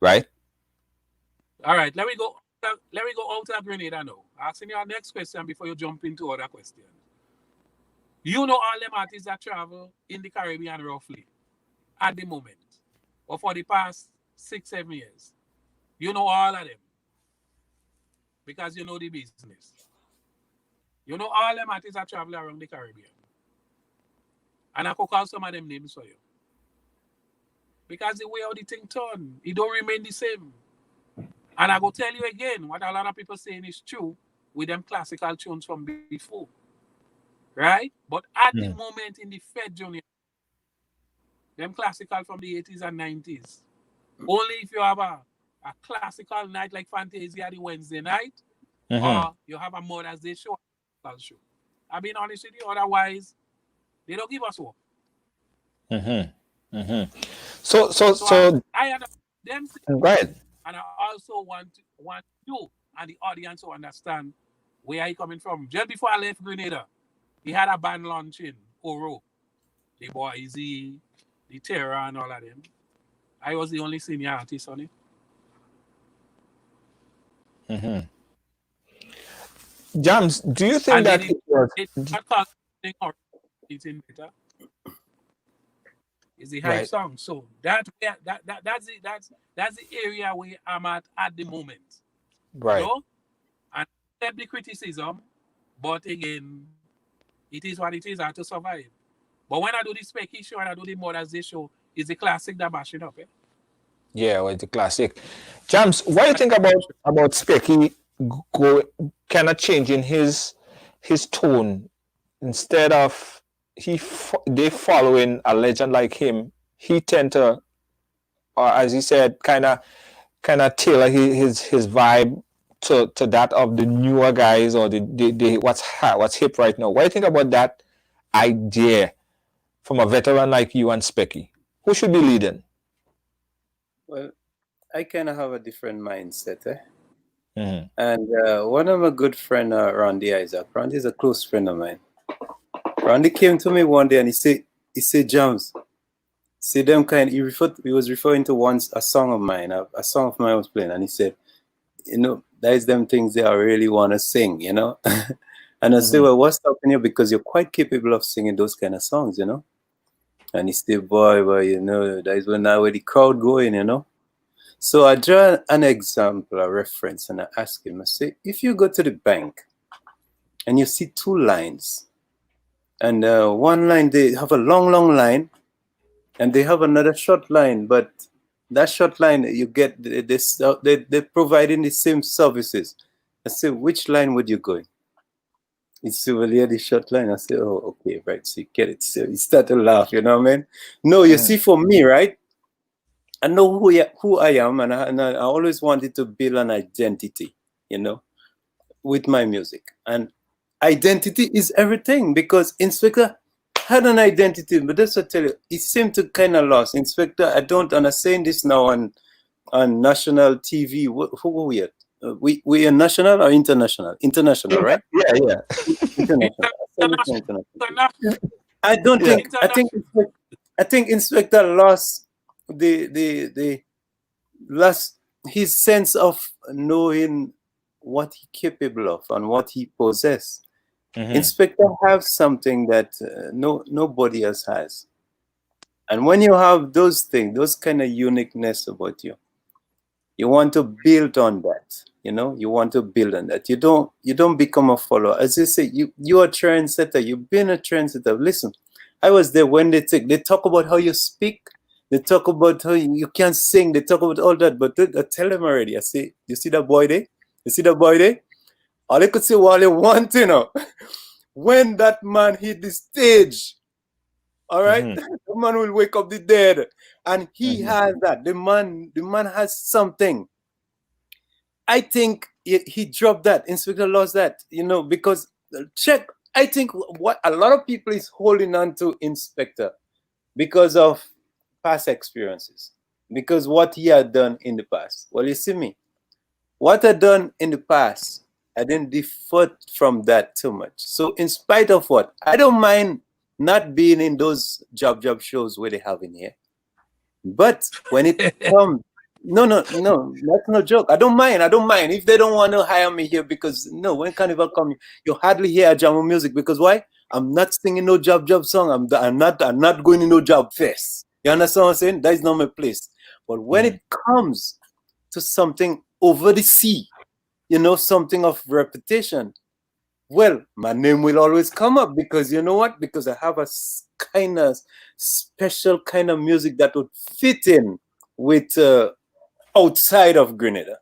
right? All right, let me go out of Grenada now. Asking you our next question before you jump into other questions. You know all them artists that travel in the Caribbean roughly at the moment, or for the past 6-7 years. You know all of them because you know the business. You know all them artists that travel around the Caribbean. And I could call some of them names for you. Because the way how the thing turn, it don't remain the same. And I go tell you again, what a lot of people saying is true with them classical tunes from before. Right? But at the moment in the Fed, Junior, them classical from the 80s and 90s. Only if you have a classical night like Fantasia the Wednesday night, or you have a Mother's Day show. I've been honest with you, otherwise, they don't give us work. So I understand them, right. and I also want you and the audience to understand where I coming from. Just before I left Grenada, he had a band launch in Oro. The Boys, the Terror, and all of them. I was the only senior artist on it. Jams, do you think And that it was it's in better? It's the hype right? song. So that's the area where I'm at the moment. Right. You know? And accept the criticism, but again, it is what it is. I have to survive. But when I do the Specky show and I do the Mother's Day show, it's the classic that bashing up. Yeah, well, the classic. Jams, what do you think about Specky go kind of changing his tone instead of they following a legend like him? He tend to, or as he said, kind of tailor his vibe to that of the newer guys or the what's hip right now. What do you think about that idea from a veteran like you and Specky? Who should be leading? Well, I kind of have a different mindset. And one of my good friend, Randy Isaac. Randy is a close friend of mine. Randy came to me one day and he said, Jams, see them kind. He was referring to a song of mine. A song of mine was playing, and he said, there's them things that I really want to sing, And I said, well, what's stopping you? Because you're quite capable of singing those kind of songs, And he said, boy, that is when now where the crowd going, So I draw an example, a reference, and I ask him, I say, if you go to the bank and you see two lines, and one line, they have a long, long line, and they have another short line, but that short line, you get this, they're providing the same services. I say, which line would you go in? He said, well, yeah, the short line. I said, oh, okay, right, so you get it. So he started to laugh, you know what I mean? No, you see, for me, right? I know who I am, and I always wanted to build an identity, with my music. And identity is everything, because Inspector had an identity, but that's what I tell you, it seemed to kind of lost. Inspector, I don't understand this now on national TV. Who were we at? We are national or international? International, right? Yeah. International. I don't think. I think Inspector lost the lost his sense of knowing what he capable of and what he possess. Inspector have something that nobody else has, and when you have those things, those kind of uniqueness about you, you want to build on that. You want to build on that. You don't become a follower. As you say, you're a trendsetter. You've been a trendsetter. Listen, I was there when they talk about how you speak. They talk about how you can sing. They talk about all that. But I tell them already. I say, you see that boy there? You see that boy there? All they could say what they want, when that man hit the stage, all right, the man will wake up the dead, and he has that. The man has something. I think he dropped that. Inspector lost that, because check. I think what a lot of people is holding on to Inspector because of past experiences, because what he had done in the past. Well, you see me, what I done in the past, I didn't differ from that too much. So in spite of what, I don't mind not being in those job shows where they have in here. But when it comes, no, that's no joke. I don't mind if they don't want to hire me here, because when Carnival come, you hardly hear Ajamu music, because why? I'm not singing no job song. I'm not going in no job fest. You understand what I'm saying? That is not my place. But when it comes to something over the sea, something of reputation, well, my name will always come up, because you know what? Because I have a kind of special kind of music that would fit in with outside of Grenada.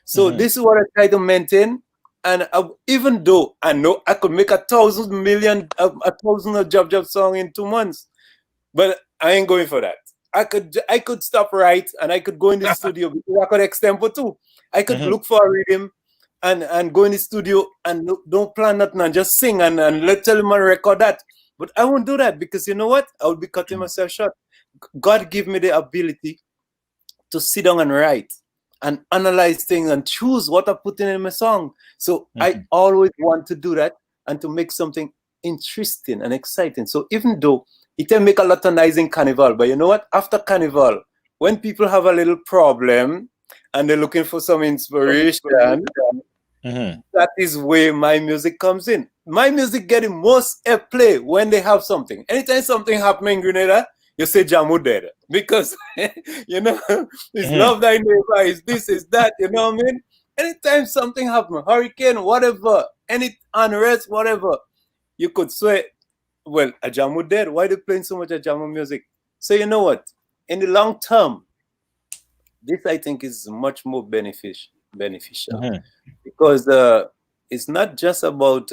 So this is what I try to maintain. And even though I know I could make 1,000 of job song in 2 months, but I ain't going for that. I could stop right and I could go in the studio because I could extempo too. I could Mhm. look for a rhythm and go in the studio and don't plan nothing and just sing and let tell him and record that. But I won't do that because you know what? I would be cutting myself short. God give me the ability to sit down and write and analyze things and choose what I put in my song. So I always want to do that and to make something interesting and exciting. So even though it can make a lot of noise in Carnival, but you know what? After Carnival, when people have a little problem and they're looking for some inspiration, that is where my music comes in. My music getting most airplay when they have something. Anytime something happening in Grenada, you say Jamu dead. Because, you know, it's love thy neighbor, is this, is that, you know what I mean? Anytime something happens, hurricane, whatever, any unrest, whatever, you could say, well, Ajamu dead. Why they playing so much Ajamu music? So you know what? In the long term, this I think is much more beneficial because it's not just about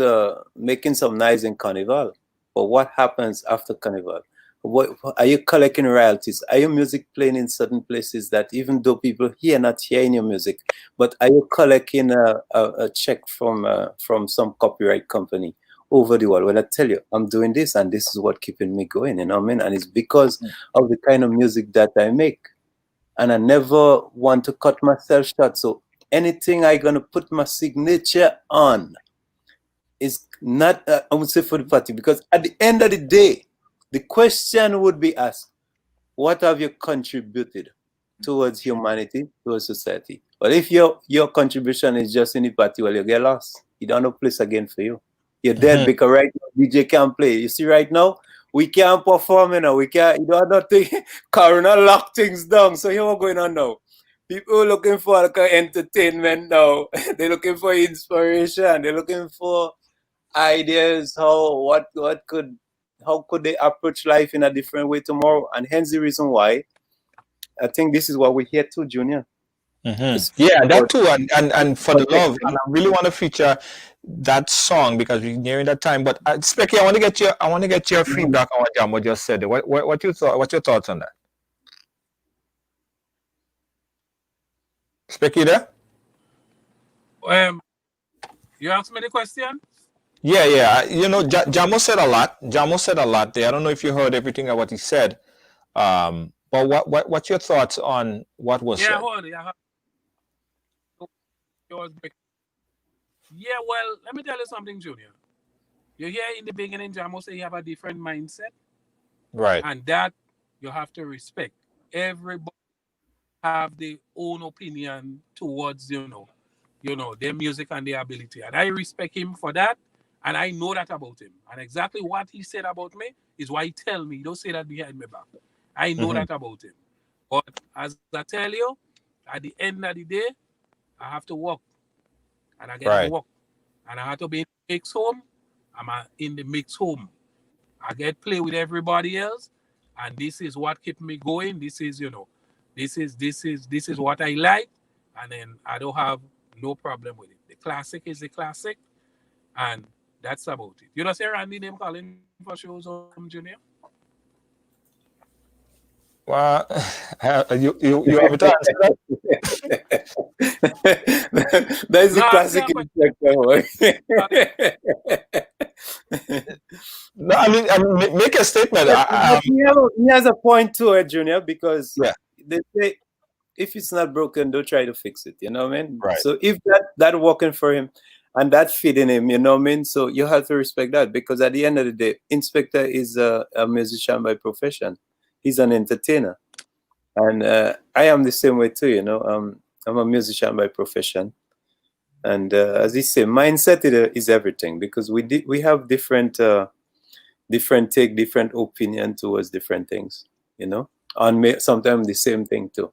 making some nice in Carnival, but what happens after Carnival? What are you collecting royalties? Are your music playing in certain places that even though people here not hearing your music, but are you collecting a check from some copyright company over the world? Well, I tell you, I'm doing this, and this is what keeping me going. You know what I mean? And it's because of the kind of music that I make, and I never want to cut myself short. So anything I gonna put my signature on is not I would say for the party, because at the end of the day, the question would be asked: what have you contributed towards humanity, towards society? But if your contribution is just in the party, well, you get lost. You don't have no place again for you. You're dead because right now DJ can't play. You see, right now we can't perform. You know, we can't. You don't have nothing. Corona lock things down. So here what's going on now? People are looking for like entertainment now. They're looking for inspiration. They're looking for ideas how could they approach life in a different way tomorrow, and hence the reason why I think this is what we're here to, Junior. It's Yeah, that about too, and for the love, and I really want to feature that song because we're nearing that time. But Specky, I want to get your feedback on what Jamo just said. What you thought? What's your thoughts on that? Specky, there? You asked me the question. Yeah. You know, Jamo said a lot. Jamo said a lot there. I don't know if you heard everything of what he said. But what's your thoughts on what was Yeah, said? hold it. Yeah, well, let me tell you something, Junior. You hear in the beginning, Jamo say you have a different mindset, Right. and that you have to respect. Everybody have their own opinion towards their music and their ability, and I respect him for that, and I know that about him. And exactly what he said about me is why he tell me. He don't say that behind my back. I know that about him. But as I tell you, at the end of the day, I have to work, and I get to Right. work, and I have to be in the mix home. In the mix home. I get play with everybody else, and this is what keep me going. This is what I like, and then I don't have no problem with it. The classic is the classic, and that's about it. You know, say Randy name calling for shows Junior. Well, you have to answer that? that is the No, answer classic your question. No, make a statement. But he has a point to it, Junior, because Yeah. they say if it's not broken, don't try to fix it. You know what I mean? Right. So if that working for him and that feeding him, you know what I mean? So you have to respect that, because at the end of the day, Inspector is a musician by profession. He's an entertainer, and I am the same way too. You know, I'm a musician by profession, and as he said, mindset is everything, because we have different different opinion towards different things. You know, on sometimes the same thing too.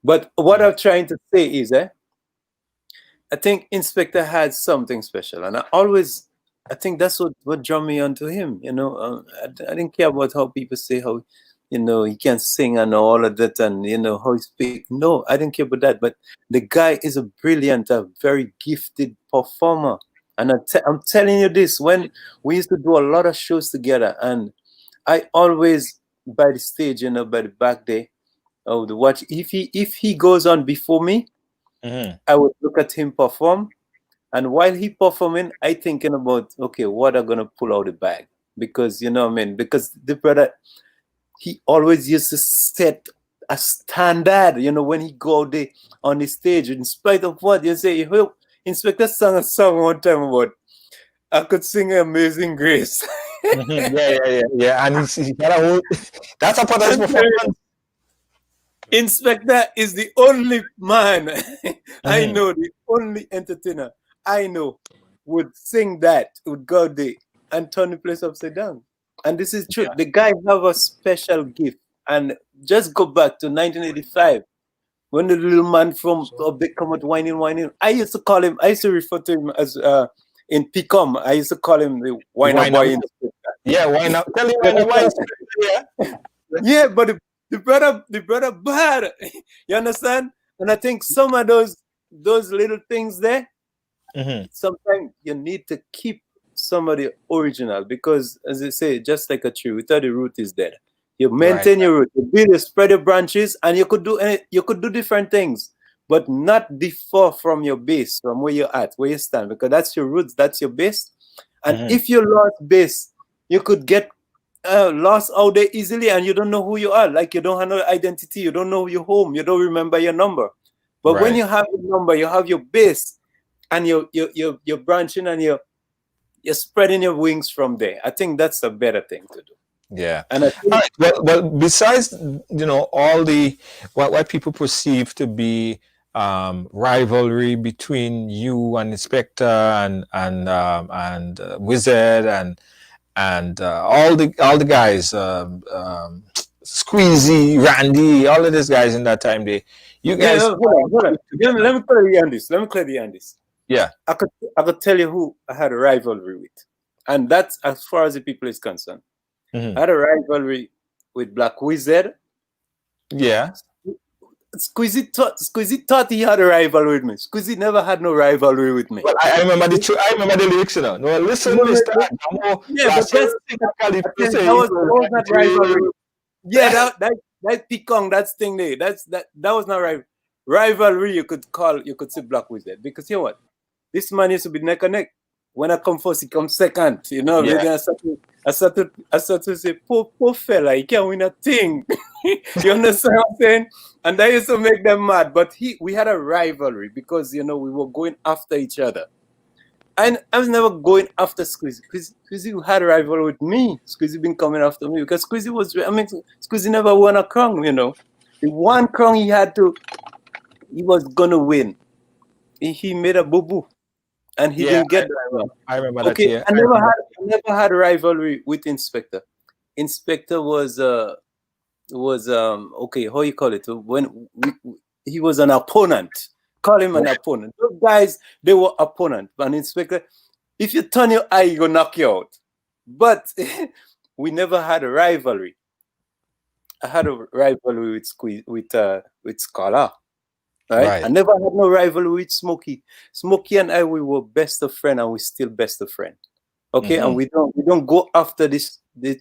But what I'm trying to say is, I think Inspector had something special, and I think that's what drew me onto him. You know, I didn't care about how people say how, you know, he can sing and all of that, and you know how he speak. No, I didn't care about that. But the guy is a brilliant, a very gifted performer, and I'm telling you this: when we used to do a lot of shows together, and I always by the stage, you know, by the back day, I would watch. If he goes on before me, I would look at him perform. And while he performing, I thinking about, okay, what I'm gonna pull out the bag. Because you know what I mean? Because the brother, he always used to set a standard, you know, when he go there on the stage, in spite of what you say. Inspector sang a song one time about, I could sing Amazing Grace. Yeah. And he got a whole, that's a part of his performance. Inspector is the only man I know, the only entertainer I know would sing that, would go there and turn the place upside down. And this is true. Yeah. The guy have a special gift. And just go back to 1985 when the little man from Big come out whining. I used to refer to him as in Picom. I used to call him the whiner boy. Yeah, why not? Tell him whiner boy. Yeah. Yeah, but the brother bad. You understand? And I think some of those little things there, sometimes you need to keep some of the original, because as I say, just like a tree, without the root is dead. You maintain your root, you build, you spread your branches, and you could do different things, but not differ from your base, from where you're at, where you stand, because that's your roots, that's your base. And if you lost base, you could get lost out there easily, and you don't know who you are. Like, you don't have no identity, you don't know your home, you don't remember your number. But when you have your number, you have your base, and you're branching, and you're spreading your wings from there. I think that's a better thing to do. Yeah. And I think, well, besides, you know, all the what people perceive to be rivalry between you and Inspector and Wizard and all the guys, Squeezy, Randy, all of these guys in that time, you guys. Hold on. Let me clear the on this. Yeah. I could tell you who I had a rivalry with, and that's as far as the people is concerned. I had a rivalry with Black Wizard. Yeah. Squeezy thought he had a rivalry with me. Squeezy never had no rivalry with me. Well, I remember the lyrics, you know. No, listen, Mr. Ajamu. Yeah, but that was not rivalry. Yeah, that Picong, that thing there. That was not rivalry. You could say Black Wizard, because you know what? This man used to be neck and neck. When I come first, he comes second. You know, I started to say, poor fella, he can't win a thing. You understand what I'm saying? And that used to make them mad. But we had a rivalry, because, you know, we were going after each other. And I was never going after Squeezy. Squeezy had a rivalry with me. Squeezy been coming after me, because Squeezy never won a crown, you know. The one crown he was gonna win. He made a boo-boo. And he didn't get that. I remember that. Okay, I never had a rivalry with Inspector. Inspector was okay, how you call it? When he was an opponent. Call him an opponent. Those guys, they were opponent. An Inspector, if you turn your eye, he gonna knock you out. But we never had a rivalry. I had a rivalry with Scholar. Right? I never had no rivalry with Smokey. Smokey and I, we were best of friends, and we still best of friends. Okay, and we don't go after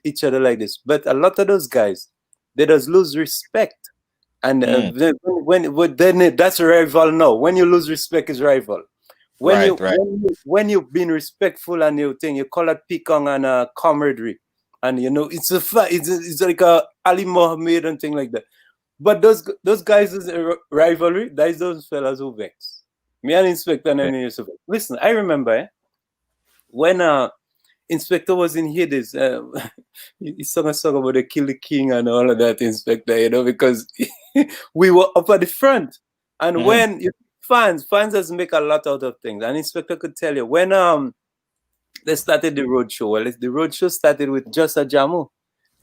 each other like this. But a lot of those guys, they just lose respect, and then that's a rival. No, when you lose respect, is rival. When you've been respectful and you call it Picong and camaraderie, and you know it's like a Ali Mohammed and thing like that. But those guys is a rivalry. That's those fellas who vex. Me and Inspector and then used to vex. Listen, I remember when Inspector was in Hades, he sung a song about the Kill the King and all of that, Inspector, you know, because we were up at the front. And when fans doesn't make a lot out of things. And Inspector could tell you when they started the road show. Well, the road show started with just Ajamu.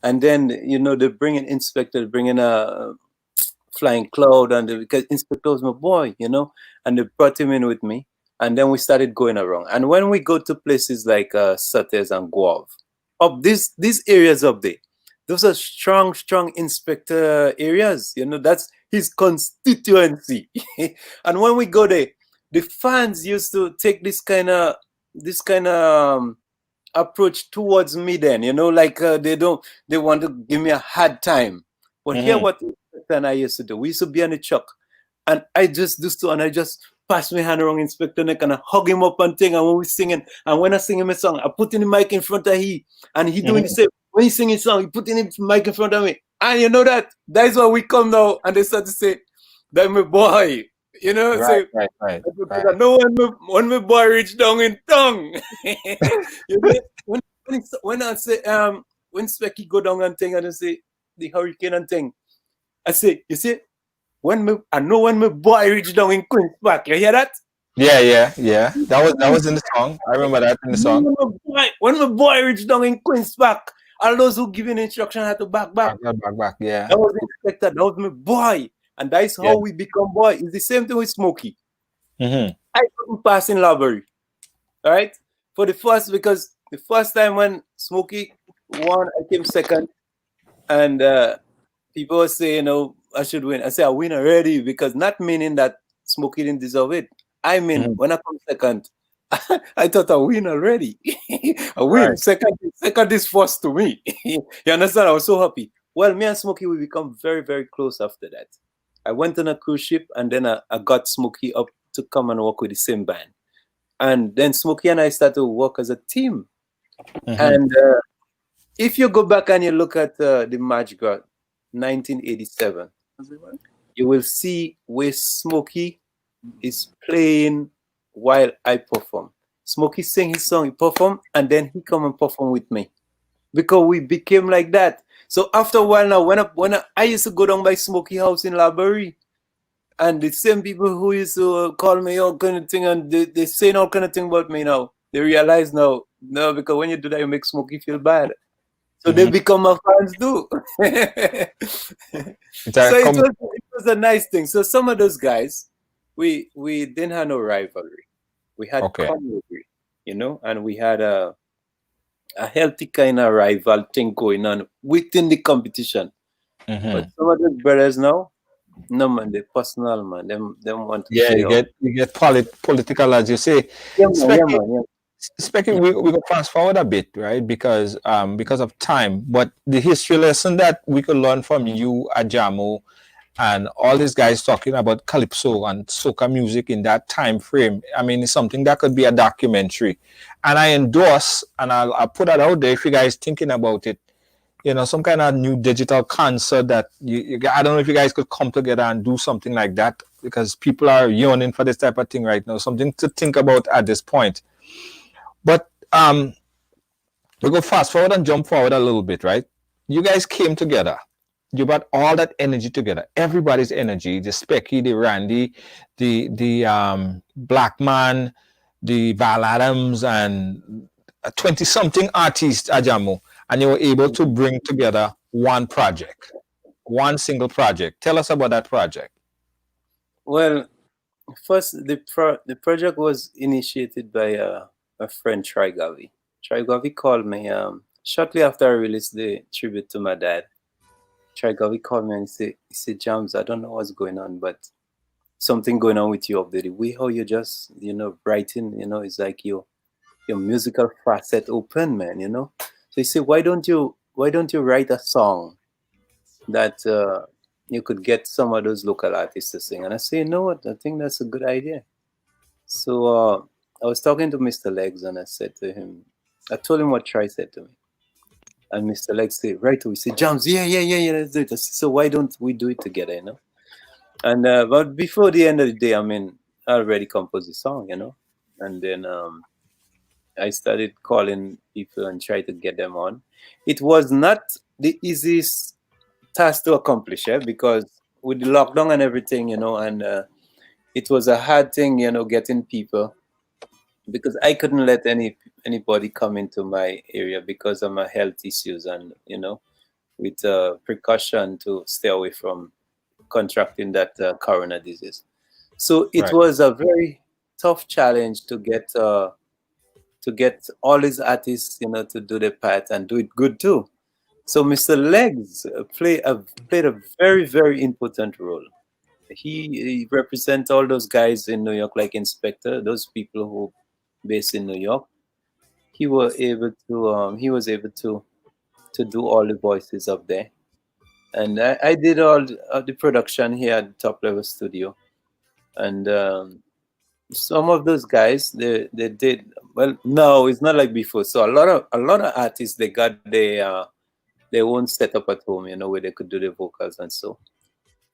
And then, you know, they bring in Inspector, bring in a Flying Cloud, and because Inspector was my boy, you know, and they brought him in with me, and then we started going around. And when we go to places like Sates and Guave, up these areas up there, those are strong Inspector areas, you know, that's his constituency. And when we go there, the fans used to take this kind of approach towards me then, you know, like they want to give me a hard time. But here what Inspector and I used to do. We used to be on the truck, and I just do so, and I just pass my hand around Inspector neck and I hug him up and thing. And when we singing, and when I sing him a song, I put in the mic in front of he, and he doing the same. When he singing song, he put in the mic in front of me, and you know that is why we come now, and they start to say, "That my boy," you know. Right, Say, right. no, when my boy reach down in tongue. You know, when I say when Specky go down and thing, and I say the hurricane and thing, I say, you see, when my boy reach down in Queen's Park, you hear that? Yeah. That was in the song. I remember that in the song. When my boy reach down in Queen's Park, all those who giving instruction had to back. Back. Yeah. That was expected. That was my boy, and that's how we become boy. It's the same thing with Smokey. I couldn't pass in library, all right? Because the first time when Smokey won, I came second, and people say, you know, I should win. I say I win already, because not meaning that Smokey didn't deserve it. I mean, when I come second, I thought I win already. I win. Right. Second is first to me. You understand? I was so happy. Well, me and Smokey, we become very, very close after that. I went on a cruise ship, and then I got Smokey up to come and work with the same band. And then Smokey and I started to work as a team. And if you go back and you look at the March God 1987, you will see where Smokey is playing while I perform. Smokey sing his song, he perform, and then he come and perform with me, because we became like that. So after a while now, when I used to go down by Smokey house in Library, and the same people who used to call me all kind of thing, and they saying all kind of thing about me now, they realize now, no, because when you do that, you make Smokey feel bad. So they become my fans too. So it was a nice thing. So some of those guys, we didn't have no rivalry. We had camaraderie, you know, and we had a healthy kind of rival thing going on within the competition. But some of those brothers now, no man, they personal, man. Them want to play you get political, as you say. Yeah, man. Speaking, we go fast forward a bit, right? Because of time. But the history lesson that we could learn from you, Ajamu, and all these guys talking about calypso and soca music in that time frame, I mean, it's something that could be a documentary. And I endorse, and I'll put that out there if you guys thinking about it. You know, some kind of new digital concert that I don't know if you guys could come together and do something like that, because people are yearning for this type of thing right now. Something to think about at this point. But we go fast forward and jump forward a little bit, right? You guys came together. You brought all that energy together. Everybody's energy, the Specky, the Randy, the Black Man, the Val Adams, and 20-something artists, Ajamu. And you were able to bring together one project, one single project. Tell us about that project. Well, first, the project was initiated by a friend, Tri Gavi. Tri Gavi called me shortly after I released the tribute to my dad. Tri Gavi called me and he said, Jams, I don't know what's going on, but something going on with you up there. The way how you just, you know, writing, you know, it's like your musical facet open, man, you know. So he said, why don't you write a song that you could get some of those local artists to sing? And I say, you know what, I think that's a good idea. So I was talking to Mr. Legs, and I said to him, I told him what Tri said to me. And Mr. Legs said, right away, he said, Jams, yeah, let's do it. I said, so why don't we do it together, you know? And but before the end of the day, I mean, I already composed the song, you know? And then I started calling people and try to get them on. It was not the easiest task to accomplish, because with the lockdown and everything, you know, and it was a hard thing, you know, getting people, because I couldn't let anybody come into my area because of my health issues, and, you know, with precaution to stay away from contracting that corona disease. So it was a very tough challenge to get all these artists, you know, to do their part and do it good too. So Mr. Legs played a very, very important role. He represents all those guys in New York, like Inspector, those people who based in New York. He was able to do all the voices up there. And I did all the production here at Top Level Studio. And some of those guys, they did well. No, it's not like before. So a lot of artists, they got their own setup at home, where they could do the vocals and so.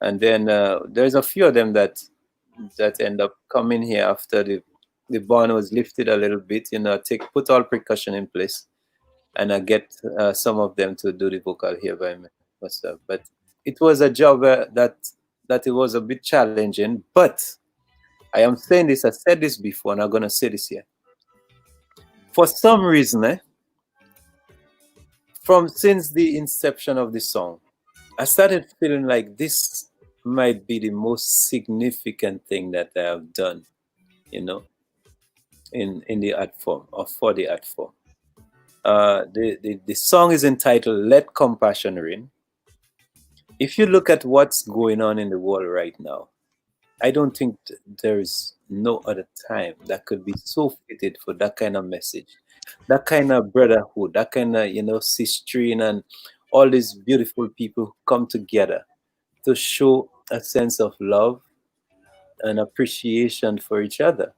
And then there's a few of them that end up coming here after the ban was lifted a little bit. Put all precaution in place, and I get some of them to do the vocal here by myself. But it was a job that it was a bit challenging. But I am saying this. I said this before, and I'm gonna say this here. For some reason, from since the inception of the song, I started feeling like this might be the most significant thing that I have done, you know, in the art form or for the art form. The song is entitled "Let Compassion Reign." If you look at what's going on in the world right now, I don't think there is no other time that could be so fitted for that kind of message, that kind of brotherhood, that kind of sisterine, and all these beautiful people who come together to show a sense of love and appreciation for each other.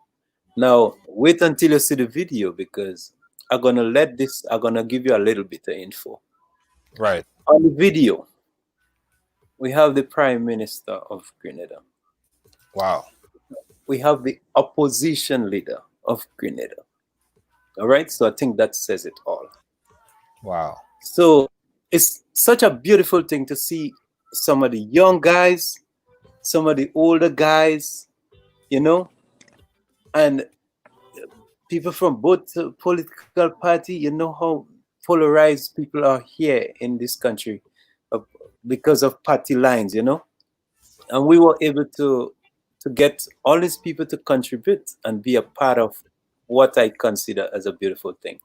Now, wait until you see the video, because I'm gonna give you a little bit of info. Right. On the video, we have the Prime Minister of Grenada. Wow. We have the opposition leader of Grenada. All right, so I think that says it all. Wow. So it's such a beautiful thing to see some of the young guys, some of the older guys, and people from both political party. You know how polarized people are here in this country uh, because of party lines, and we were able to get all these people to contribute and be a part of what I consider as a beautiful thing.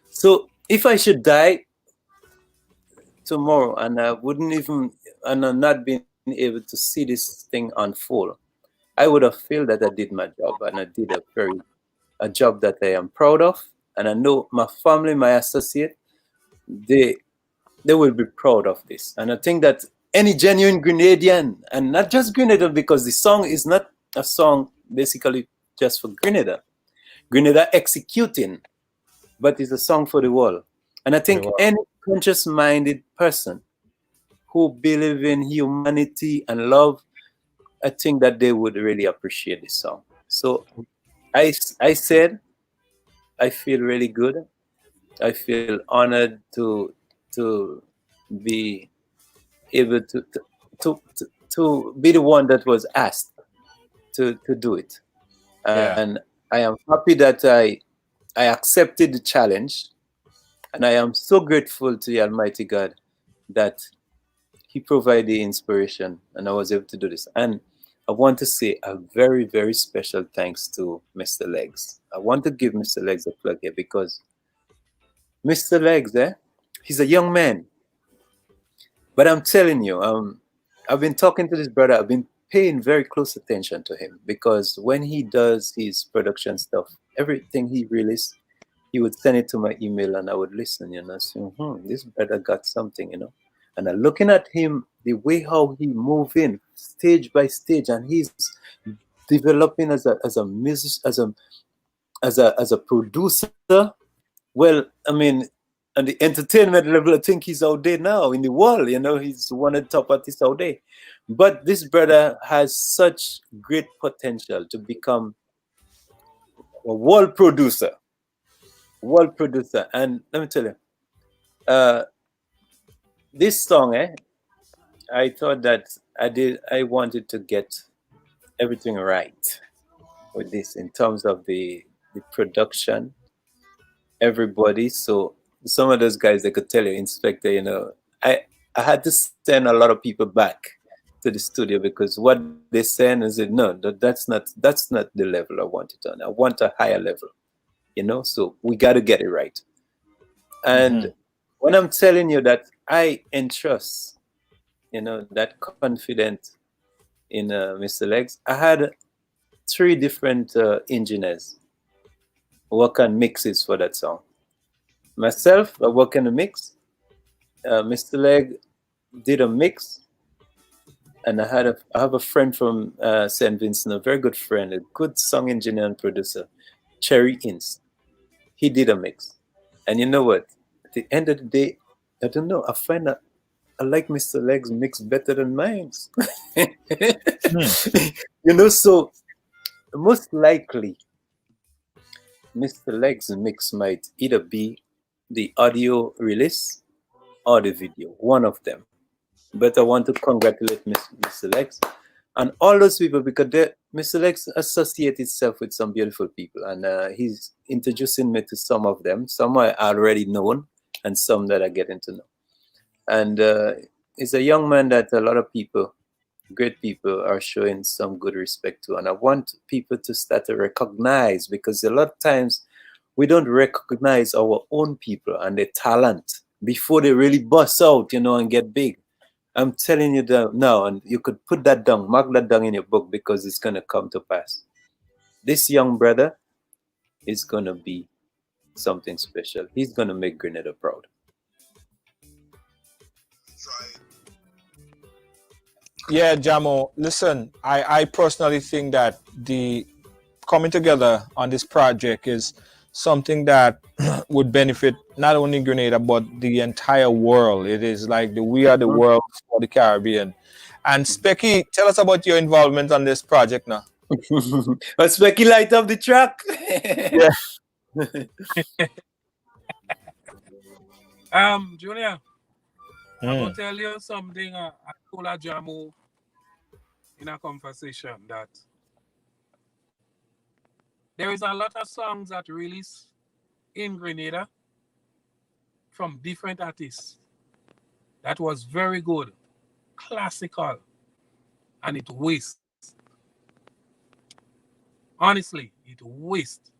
So if I should die tomorrow and I wouldn't even, and I'm not being able to see this thing unfold, I would have felt that I did my job, and I did a job that I am proud of, and I know my family, my associate, they they will be proud of this. And I think that any genuine Grenadian, and not just Grenada, because the song is not a song basically just for Grenada executing, but it's a song for the world. And I Very think well. any conscious-minded person who believe in humanity and love, I think that they would really appreciate this song. So I said I feel really good. I feel honored to be able to be the one that was asked to do it. Yeah. And I am happy that I accepted the challenge, and I am so grateful to the Almighty God that He provided the inspiration and I was able to do this. And I want to say a very, very special thanks to Mr. Legs. I want to give Mr. Legs a plug here, because Mr. Legs, he's a young man. But I'm telling you, I've been talking to this brother. I've been paying very close attention to him, because when he does his production stuff, everything he released, he would send it to my email and I would listen, say, this brother got something, And I'm looking at him, the way how he move in stage by stage, and he's developing as a musician, as a producer. Well, I mean, on the entertainment level, I think he's out there now in the world. He's one of the top artists out there. But this brother has such great potential to become a world producer. And let me tell you, uh, this song, I thought that I wanted to get everything right with this in terms of the production, everybody. So some of those guys, they could tell you, Inspector, I had to send a lot of people back to the studio, because what they send is no, that's not the level I want it on. I want a higher level, so we got to get it right. And when I'm telling you that I entrust, that confident in Mr. Legs, I had 3 different engineers work on mixes for that song. Myself, I work on the mix. Mr. Leg did a mix, and I have a friend from St. Vincent, a very good friend, a good song engineer and producer, Cherry Ince. He did a mix, and you know what? At the end of the day, I don't know. I find that I like Mr. Leg's mix better than mine. Hmm. So most likely, Mr. Leg's mix might either be the audio release or the video, one of them. But I want to congratulate Mr. Lex and all those people because Mr. Lex associates itself with some beautiful people, and he's introducing me to some of them. Some I already known, and some that I getting to know. And he's a young man that a lot of people, great people, are showing some good respect to, and I want people to start to recognize, because a lot of times we don't recognize our own people and their talent before they really bust out, and get big. I'm telling you that now, and you could put that down, mark that down in your book, because it's going to come to pass. This young brother is going to be something special. He's going to make Grenada proud. Yeah, Jamo, listen, I personally think that the coming together on this project is something that would benefit not only Grenada but the entire world. It is like we are the world for the Caribbean. And Specky, tell us about your involvement on this project now. But Specky light up the track. Yeah. Junior, I'm gonna tell you something. I told Ajamu in a conversation that there is a lot of songs that release in Grenada from different artists that was very good, classical, and it waste. Honestly, it waste.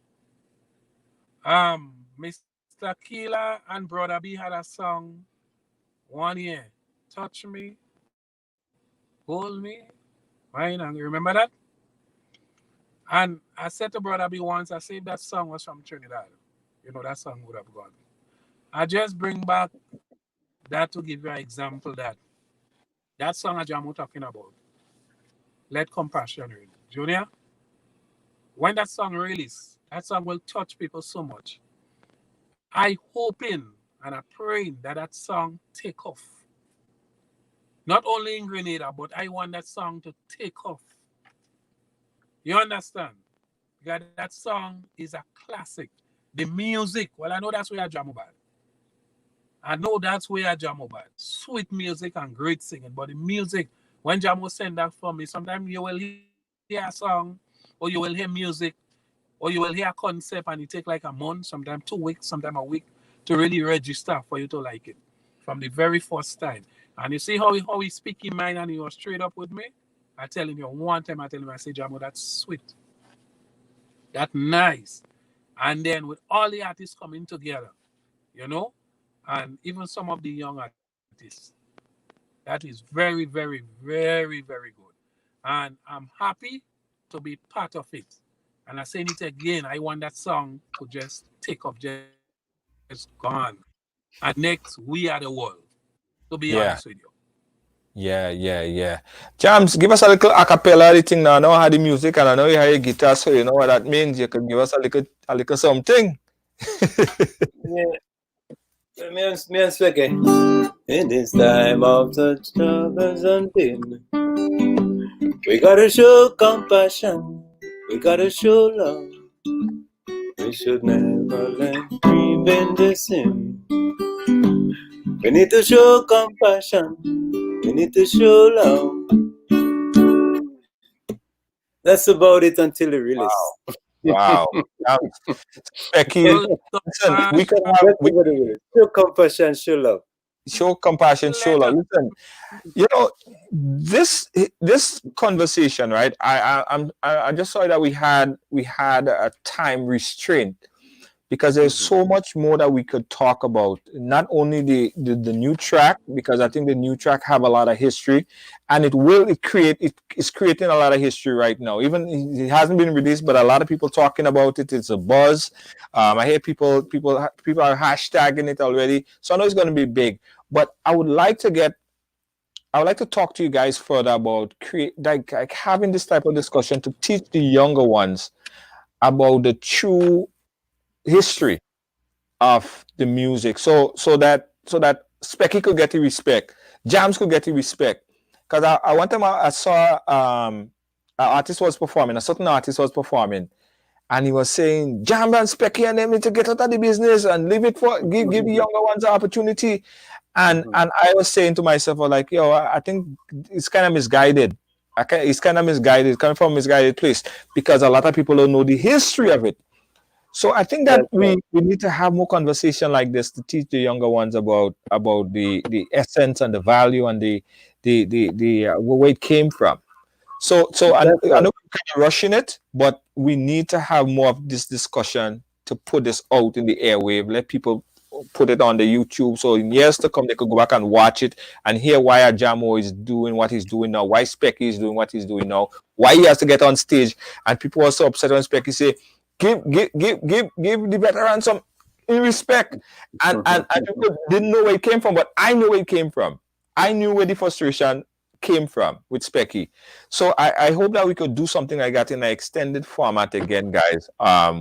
Mr. Keela and Brother B had a song one year. Touch me, hold me, mine, and remember that? And I said to Brother B once, I said if that song was from Trinidad, that song would have gone. I just bring back that to give you an example that song Ajamu talking about, Let Compassion Reign. Junior, when that song release, that song will touch people so much. I hoping and I praying that song take off. Not only in Grenada, but I want that song to take off. You understand? Because that song is a classic. The music, well, I know that's where Ajamu bad. I know that's where Ajamu bad. Sweet music and great singing. But the music, when Jamo send that for me, sometimes you will hear a song, or you will hear music, or you will hear a concept, and it take like a month, sometimes 2 weeks, sometimes a week to really register for you to like it from the very first time. And you see how he speak in mind and he was straight up with me? I tell him one time, I tell him, I say, Jamo, that's sweet. That's nice. And then with all the artists coming together, and even some of the young artists, that is very, very, very, very good. And I'm happy to be part of it. And I say it again, I want that song to just take off, just gone. And next, we are the world, to be honest with you. Yeah. Jams, give us a little a cappella thing now. I know how the music and I know you have your guitar, so you know what that means. You can give us a little something. Yeah. Me and Specky. In this time of such troubles and pain, we gotta show compassion. We gotta show love. We should never let grieving the sin. We need to show compassion. We need to show love. That's about it until the release. Wow. Becky, listen, we can have show compassion, show love. Show compassion, show love. Listen, this conversation, right? I just saw that we had a time restraint because there's so much more that we could talk about. Not only the new track, because I think the new track have a lot of history, and it's creating a lot of history right now. Even it hasn't been released, but a lot of people talking about it. It's a buzz. I hear people are hashtagging it already, so I know it's going to be big. But I would like to get I would like to talk to you guys further about like having this type of discussion to teach the younger ones about the true history of the music, so that Specky could get the respect, Jams could get the respect. Because I one time I saw an artist was performing, a certain artist was performing, and he was saying Jam and Specky and them need to get out of the business and leave it for give the younger ones an opportunity. And I was saying to myself, well, like, yo, I think it's kind of misguided. It's kind of misguided, coming from a misguided place, because a lot of people don't know the history of it. So I think that That's right. we need to have more conversation like this to teach the younger ones about the essence and the value and the where it came from. So I That's know we're right. kind of rushing it, but we need to have more of this discussion to put this out in the airwave. Let people put it on the YouTube, so in years to come they could go back and watch it and hear why Ajamu is doing what he's doing now, why Specky is doing what he's doing now, why he has to get on stage. And people are so upset when Specky say, give the veteran some respect. And people didn't know where it came from, but I know where it came from. I knew where the frustration came from with Specky. So I hope that we could do something like that in an extended format again, guys,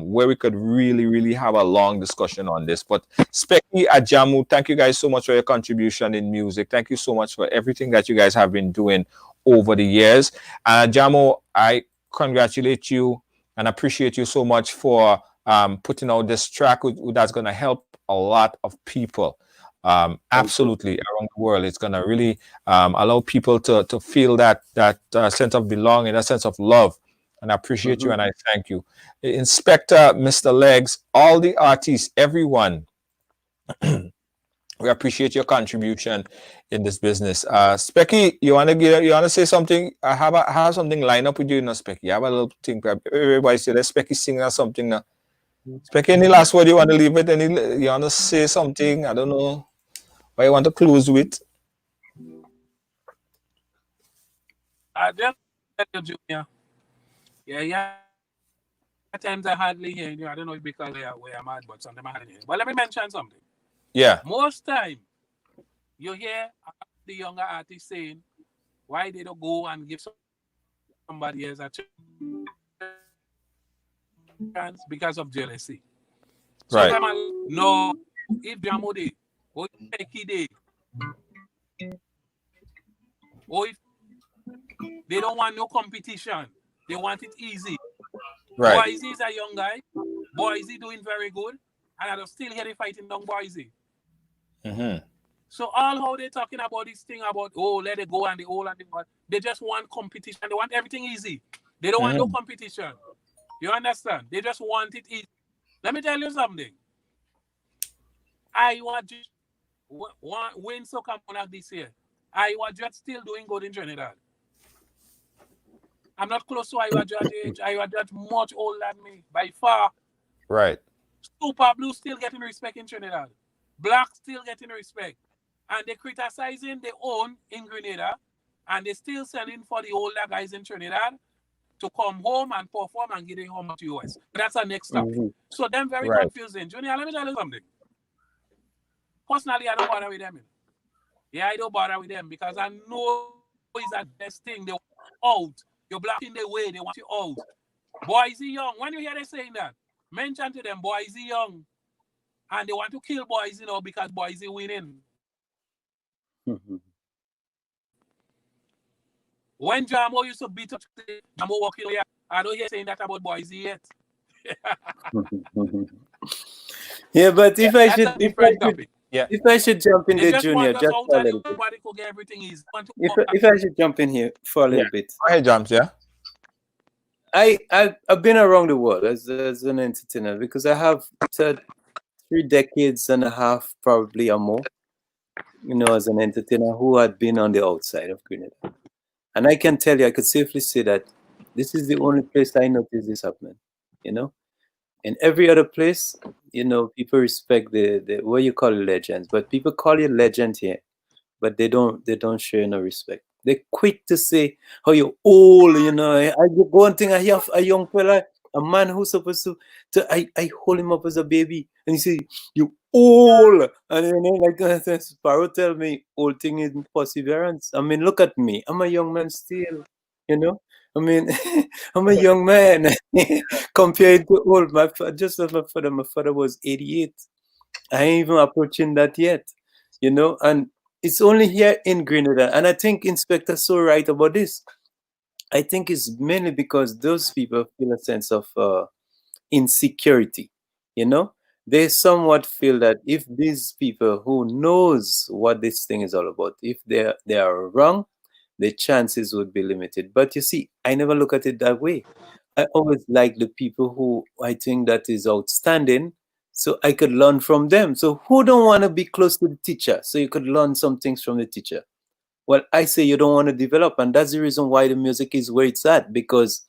where we could really, really have a long discussion on this. But Specky, Ajamu, thank you guys so much for your contribution in music. Thank you so much for everything that you guys have been doing over the years. Ajamu, I congratulate you and appreciate you so much for putting out this track that's going to help a lot of people. Absolutely, around the world, it's going to really allow people to feel that sense of belonging, a sense of love. And I appreciate you and I thank you. Inspector, Mr. Legs, all the artists, everyone, we appreciate your contribution in this business. Specky, you want to say something? I have something lined up with you, no, Specky. I have a little thing. Everybody say, let Specky sing or something now. Specky, any last word you want to leave with? You want to say something? I don't know what you want to close with. I just tell you, Junior. Yeah. At times I hardly hear you. I don't know if because where I'm at, but sometimes I hardly hear you. But let me mention something. Yeah. Most time, you hear the younger artists saying why they don't go and give somebody else a chance because of jealousy. Right. Sometimes I know if Jamo did, or if Becky did, or if they don't want no competition, they want it easy. Right. Boise is a young guy. Boise doing very good, and I don't still hear the fighting down Boise. So all how they talking about this thing about let it go and the all and the what, they just want competition. They want everything easy. They don't want no competition. You understand? They just want it easy. Let me tell you something. I want just win soccer monarch this year. I was just still doing good in Trinidad. I'm not close to Iowa Judge age. Iowa Judge much older than me by far. Right. Super Blue still getting respect in Trinidad. Black still getting respect. And they criticizing their own in Grenada. And they still selling for the older guys in Trinidad to come home and perform and get it home to US. But that's the next topic. So them very confusing. Junior, let me tell you something. Personally, I don't bother with them. Yeah, I don't bother with them because I know it's the best thing. They want you out. You're blocking their way. They want you out. Boise Young. When you hear they saying that, mention to them Boise Young. And they want to kill Boise now because Boise winning. When Jamo used to beat up Jamo walking away, I don't hear saying that about Boise yet. Yeah, but if I should, Yeah. if I should jump in They there, just Junior, want us just out for a and little bit. everybody could get everything easy. If I should jump in here for a little bit, Go ahead, James. Yeah. I've been around the world as an entertainer because I have 3 decades and a half, probably or more, as an entertainer who had been on the outside of Grenada. And I can tell you, I could safely say that this is the only place I noticed this happening. In every other place, people respect the what you call legends, but people call you legend here, but they don't show no respect. They're quick to say how you're old, I go and think I have a young fella, a man who's supposed to I hold him up as a baby. and you say you old, and like Sparrow tell me, old thing is perseverance. I mean, look at me, I'm a young man still, you know. I mean, I'm a young man compared to old. Just as my father was 88. I ain't even approaching that yet, you know. And it's only here in Grenada, and I think Inspector's so right about this. I think it's mainly because those people feel a sense of insecurity, you know. They somewhat feel that if these people who knows what this thing is all about, if they are wrong, the chances would be limited. But you see, I never look at it that way. I always like the people who I think that is outstanding, so I could learn from them. So who don't want to be close to the teacher, so you could learn some things from the teacher? Well, I say you don't want to develop, and that's the reason why the music is where it's at. Because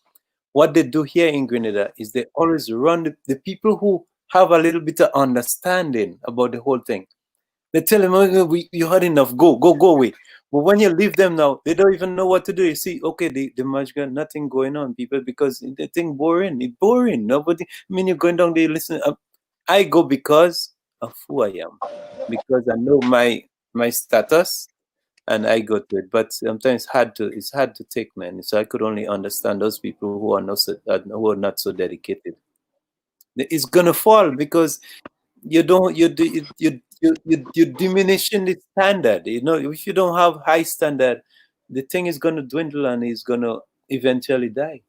what they do here in Grenada is they always run the people who have a little bit of understanding about the whole thing. They tell them, "Oh, you had enough, go away." But when you leave them now, they don't even know what to do. You see, okay, the match got nothing going on, people, because they think boring. It's boring. Nobody, I mean, you're going down there, listen. I go because of who I am, because I know my status, and I go to it. But sometimes it's hard to take, man. So I could only understand those people who are not so dedicated. It's gonna fall because you don't you're diminishing the standard. You know, if you don't have high standard, the thing is gonna dwindle and it's gonna eventually die.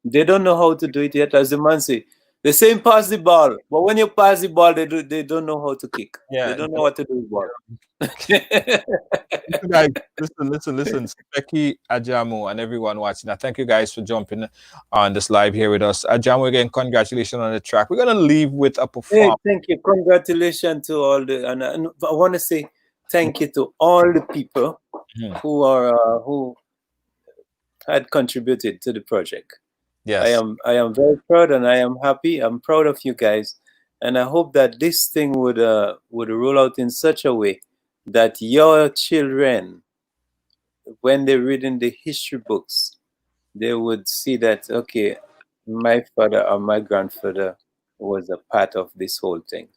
They don't know how to do it yet. As the man say, the same pass the ball, but when you pass the ball, they don't know how to kick. They Yeah. don't know what to do with ball. Listen, guys, listen. Becky, Ajamu, and everyone watching. I thank you guys for jumping on this live here with us. Ajamu, again, congratulations on the track. We're gonna leave with a Hey, performance. thank you. Congratulations to all and I want to say thank you to all the people Mhm. who had contributed to the project. Yes. I am very proud and I am happy. I'm proud of you guys, and I hope that this thing would roll out in such a way that your children, when they're reading the history books, they would see that okay, my father or my grandfather was a part of this whole thing.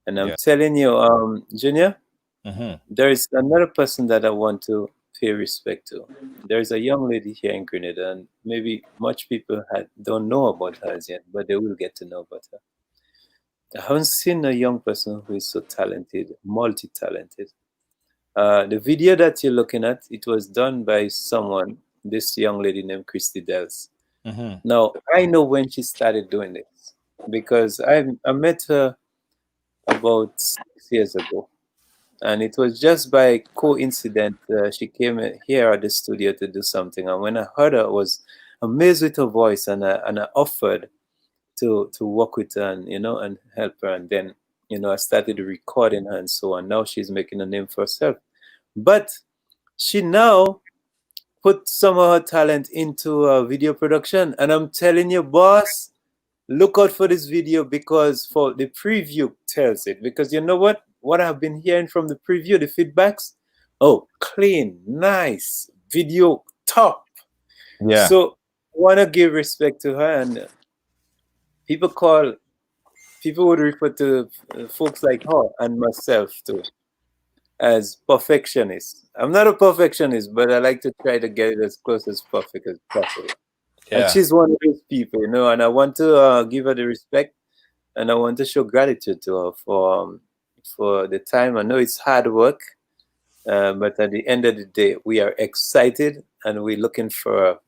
And I'm Yeah. telling you, Junior, Hmm. there is another person that I want to pay respect to. There's a young lady here in Grenada, and maybe much people don't know about her as yet, but they will get to know about her. I haven't seen a young person who is so talented, multi-talented. The video that you're looking at, it was done by someone, this young lady named Christy Dells. Hmm. Now, I know when she started doing this because I met her about 6 years ago. And it was just by coincidence she came here at the studio to do something. And when I heard her, I was amazed with her voice, and I offered to work with her and and help her. And then I started recording her and so on. Now she's making a name for herself. But she now put some of her talent into video production, and I'm telling you, boss, look out for this video because for the preview tells it. Because you know what I've been hearing from the preview, the feedbacks, oh, clean, nice video, top. Yeah. So I want to give respect to her. And people would refer to folks like her and myself too as perfectionists. I'm not a perfectionist, but I like to try to get it as close as perfect as possible. And Yeah. she's one of those people, and I want to give her the respect, and I want to show gratitude to her for the time. I know it's hard work, but at the end of the day, we are excited and we're looking for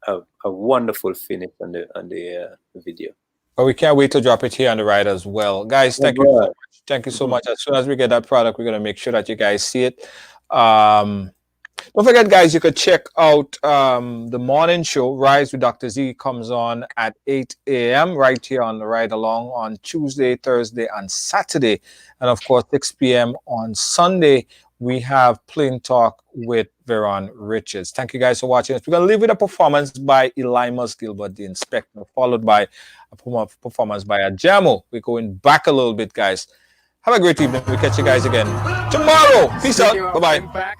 a wonderful finish on the video. But we can't wait to drop it here on the ride as well. Guys, Yeah, thank you so but- much. Thank you so much. As soon as we get that product, we're gonna make sure that you guys see it. Um, Don't forget, guys, you could check out the morning show. Rise with Dr. Z comes on at 8 a.m. right here on the Ride Along on Tuesday, Thursday, and Saturday. And of course, 6 p.m. on Sunday, we have Plain Talk with Veron Richards. Thank you guys for watching us. We're going to leave with a performance by Elimas Gilbert, the inspector, followed by a performance by Ajamu. We're going back a little bit, guys. Have a great evening. We'll catch you guys again tomorrow. Peace out. Bye-bye.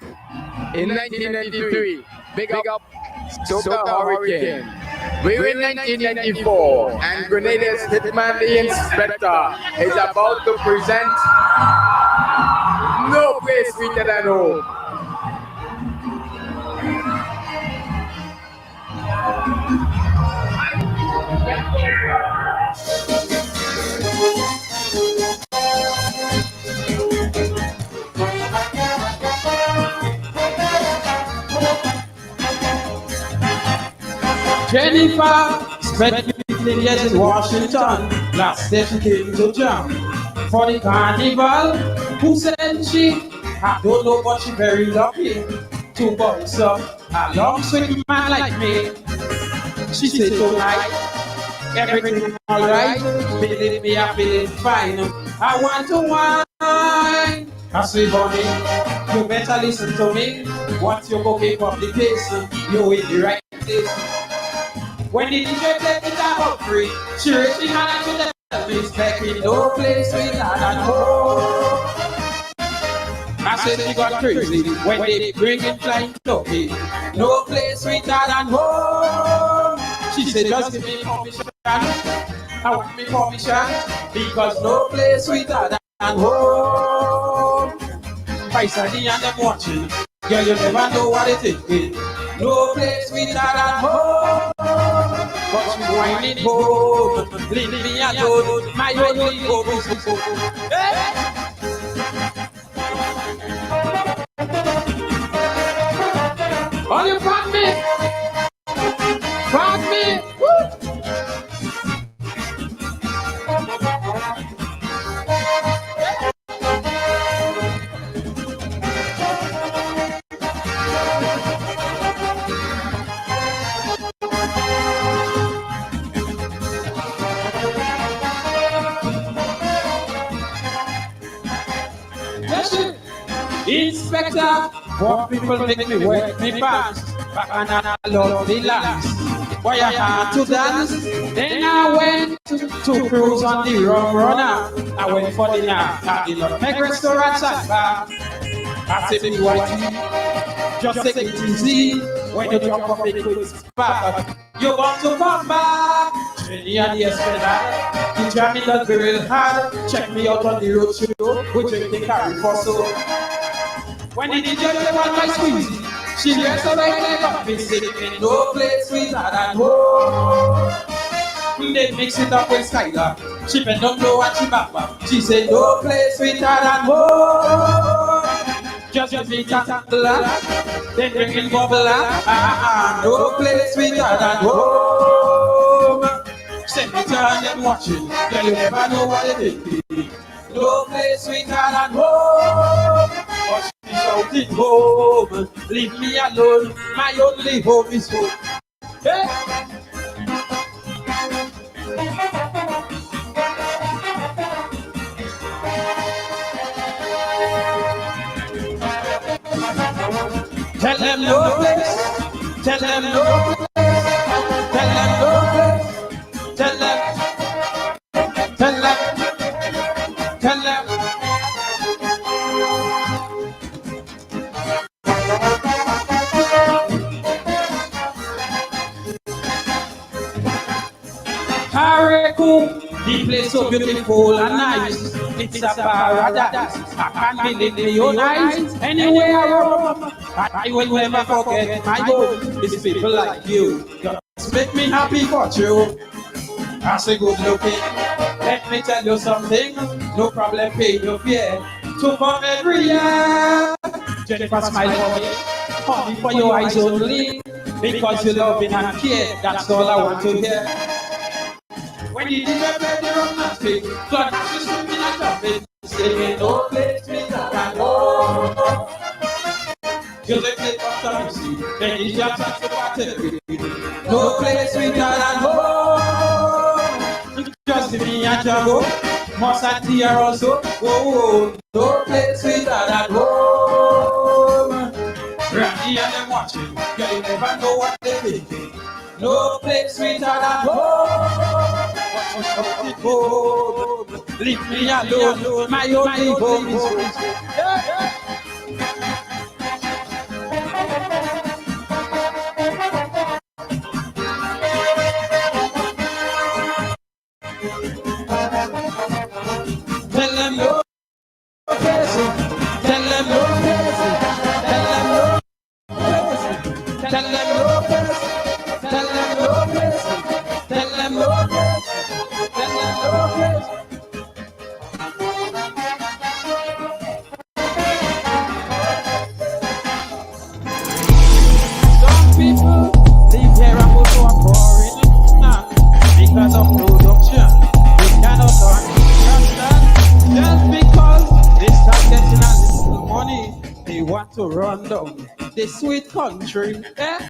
In 1993, big up Soca Hurricane. We're in 1994, and Grenada's Hitman the Inspector is about to present No Place Sweeter Than Home. Jennifer spent 15 years in Washington. Last year she came to jam for the carnival. Who said she? I don't know, but she very lucky. Two boys up, a long sweet man like me. She said tonight, everything alright. Believe me, I feel fine. I want to wine. I say, honey, you better listen to me. Once you go keep up the pace, you in the right place. When the DJ played it about free, she raised her hand to the respect no place sweeter than home. I said she got crazy when they bring it flying Toby. No place sweeter than home. She said just give me permission. I want me permission because no place sweeter than home. Price and them watching, girl you never know what it is. No place sweeter than home. But you whining home, leave me alone, my only hope is home. Hey! All you front me! Front me! Woo! Inspector, what people make me work me fast. Back and I love the last. Why I had to dance, then I went to cruise on the rum runner. I went for dinner at the Nutmeg restaurant at bar. I said, BYG, just take it easy. When you drop off the quick spot, you want to come back. Jenny and the Esplanade, the jamming does be real hard. Check me out on the road show, we drink the carry for so. When the DJ play on my squeezy, she dressed up like a coffee stick in no place sweeter than home. They mix it up with Skylar. She bend don't know what she back. She said no place sweeter than home. Just give me tackler, then bring in bubbler. No place sweeter than home. Send me turn them watching, girl you never know what it is. No place sweeter than home. But she shouted home, leave me alone, my only hope is home. Hey! Tell them no place, tell them no place, tell them no place, tell them, tell them, tell them. Hariku, the place so beautiful and nice. It's a paradise. I can't believe the own eyes. Anywhere I roam, I will never forget my home. It's people like you just make me happy for you. I say good looking. Let me tell you something. No problem paying your fear. To come every year. Jennifer smile for me. Honey for your eyes only. Because you love me and care. That's all I want to hear. When you did the romantic, God has you swimming and jumping, singing no place sweeter than home. You let me up to see, then you just have to party. No place sweeter than home. Just give me a Ajamu, mustard tea also. Oh, no place sweeter than home. Randy and them watching, girl you never know what they're thinking. No place sweeter than home. Leave me alone, my only home is home. Some people live here and go to a foreign land because of production. They cannot understand just because they start getting a little money. They want to run down the sweet country. Eh?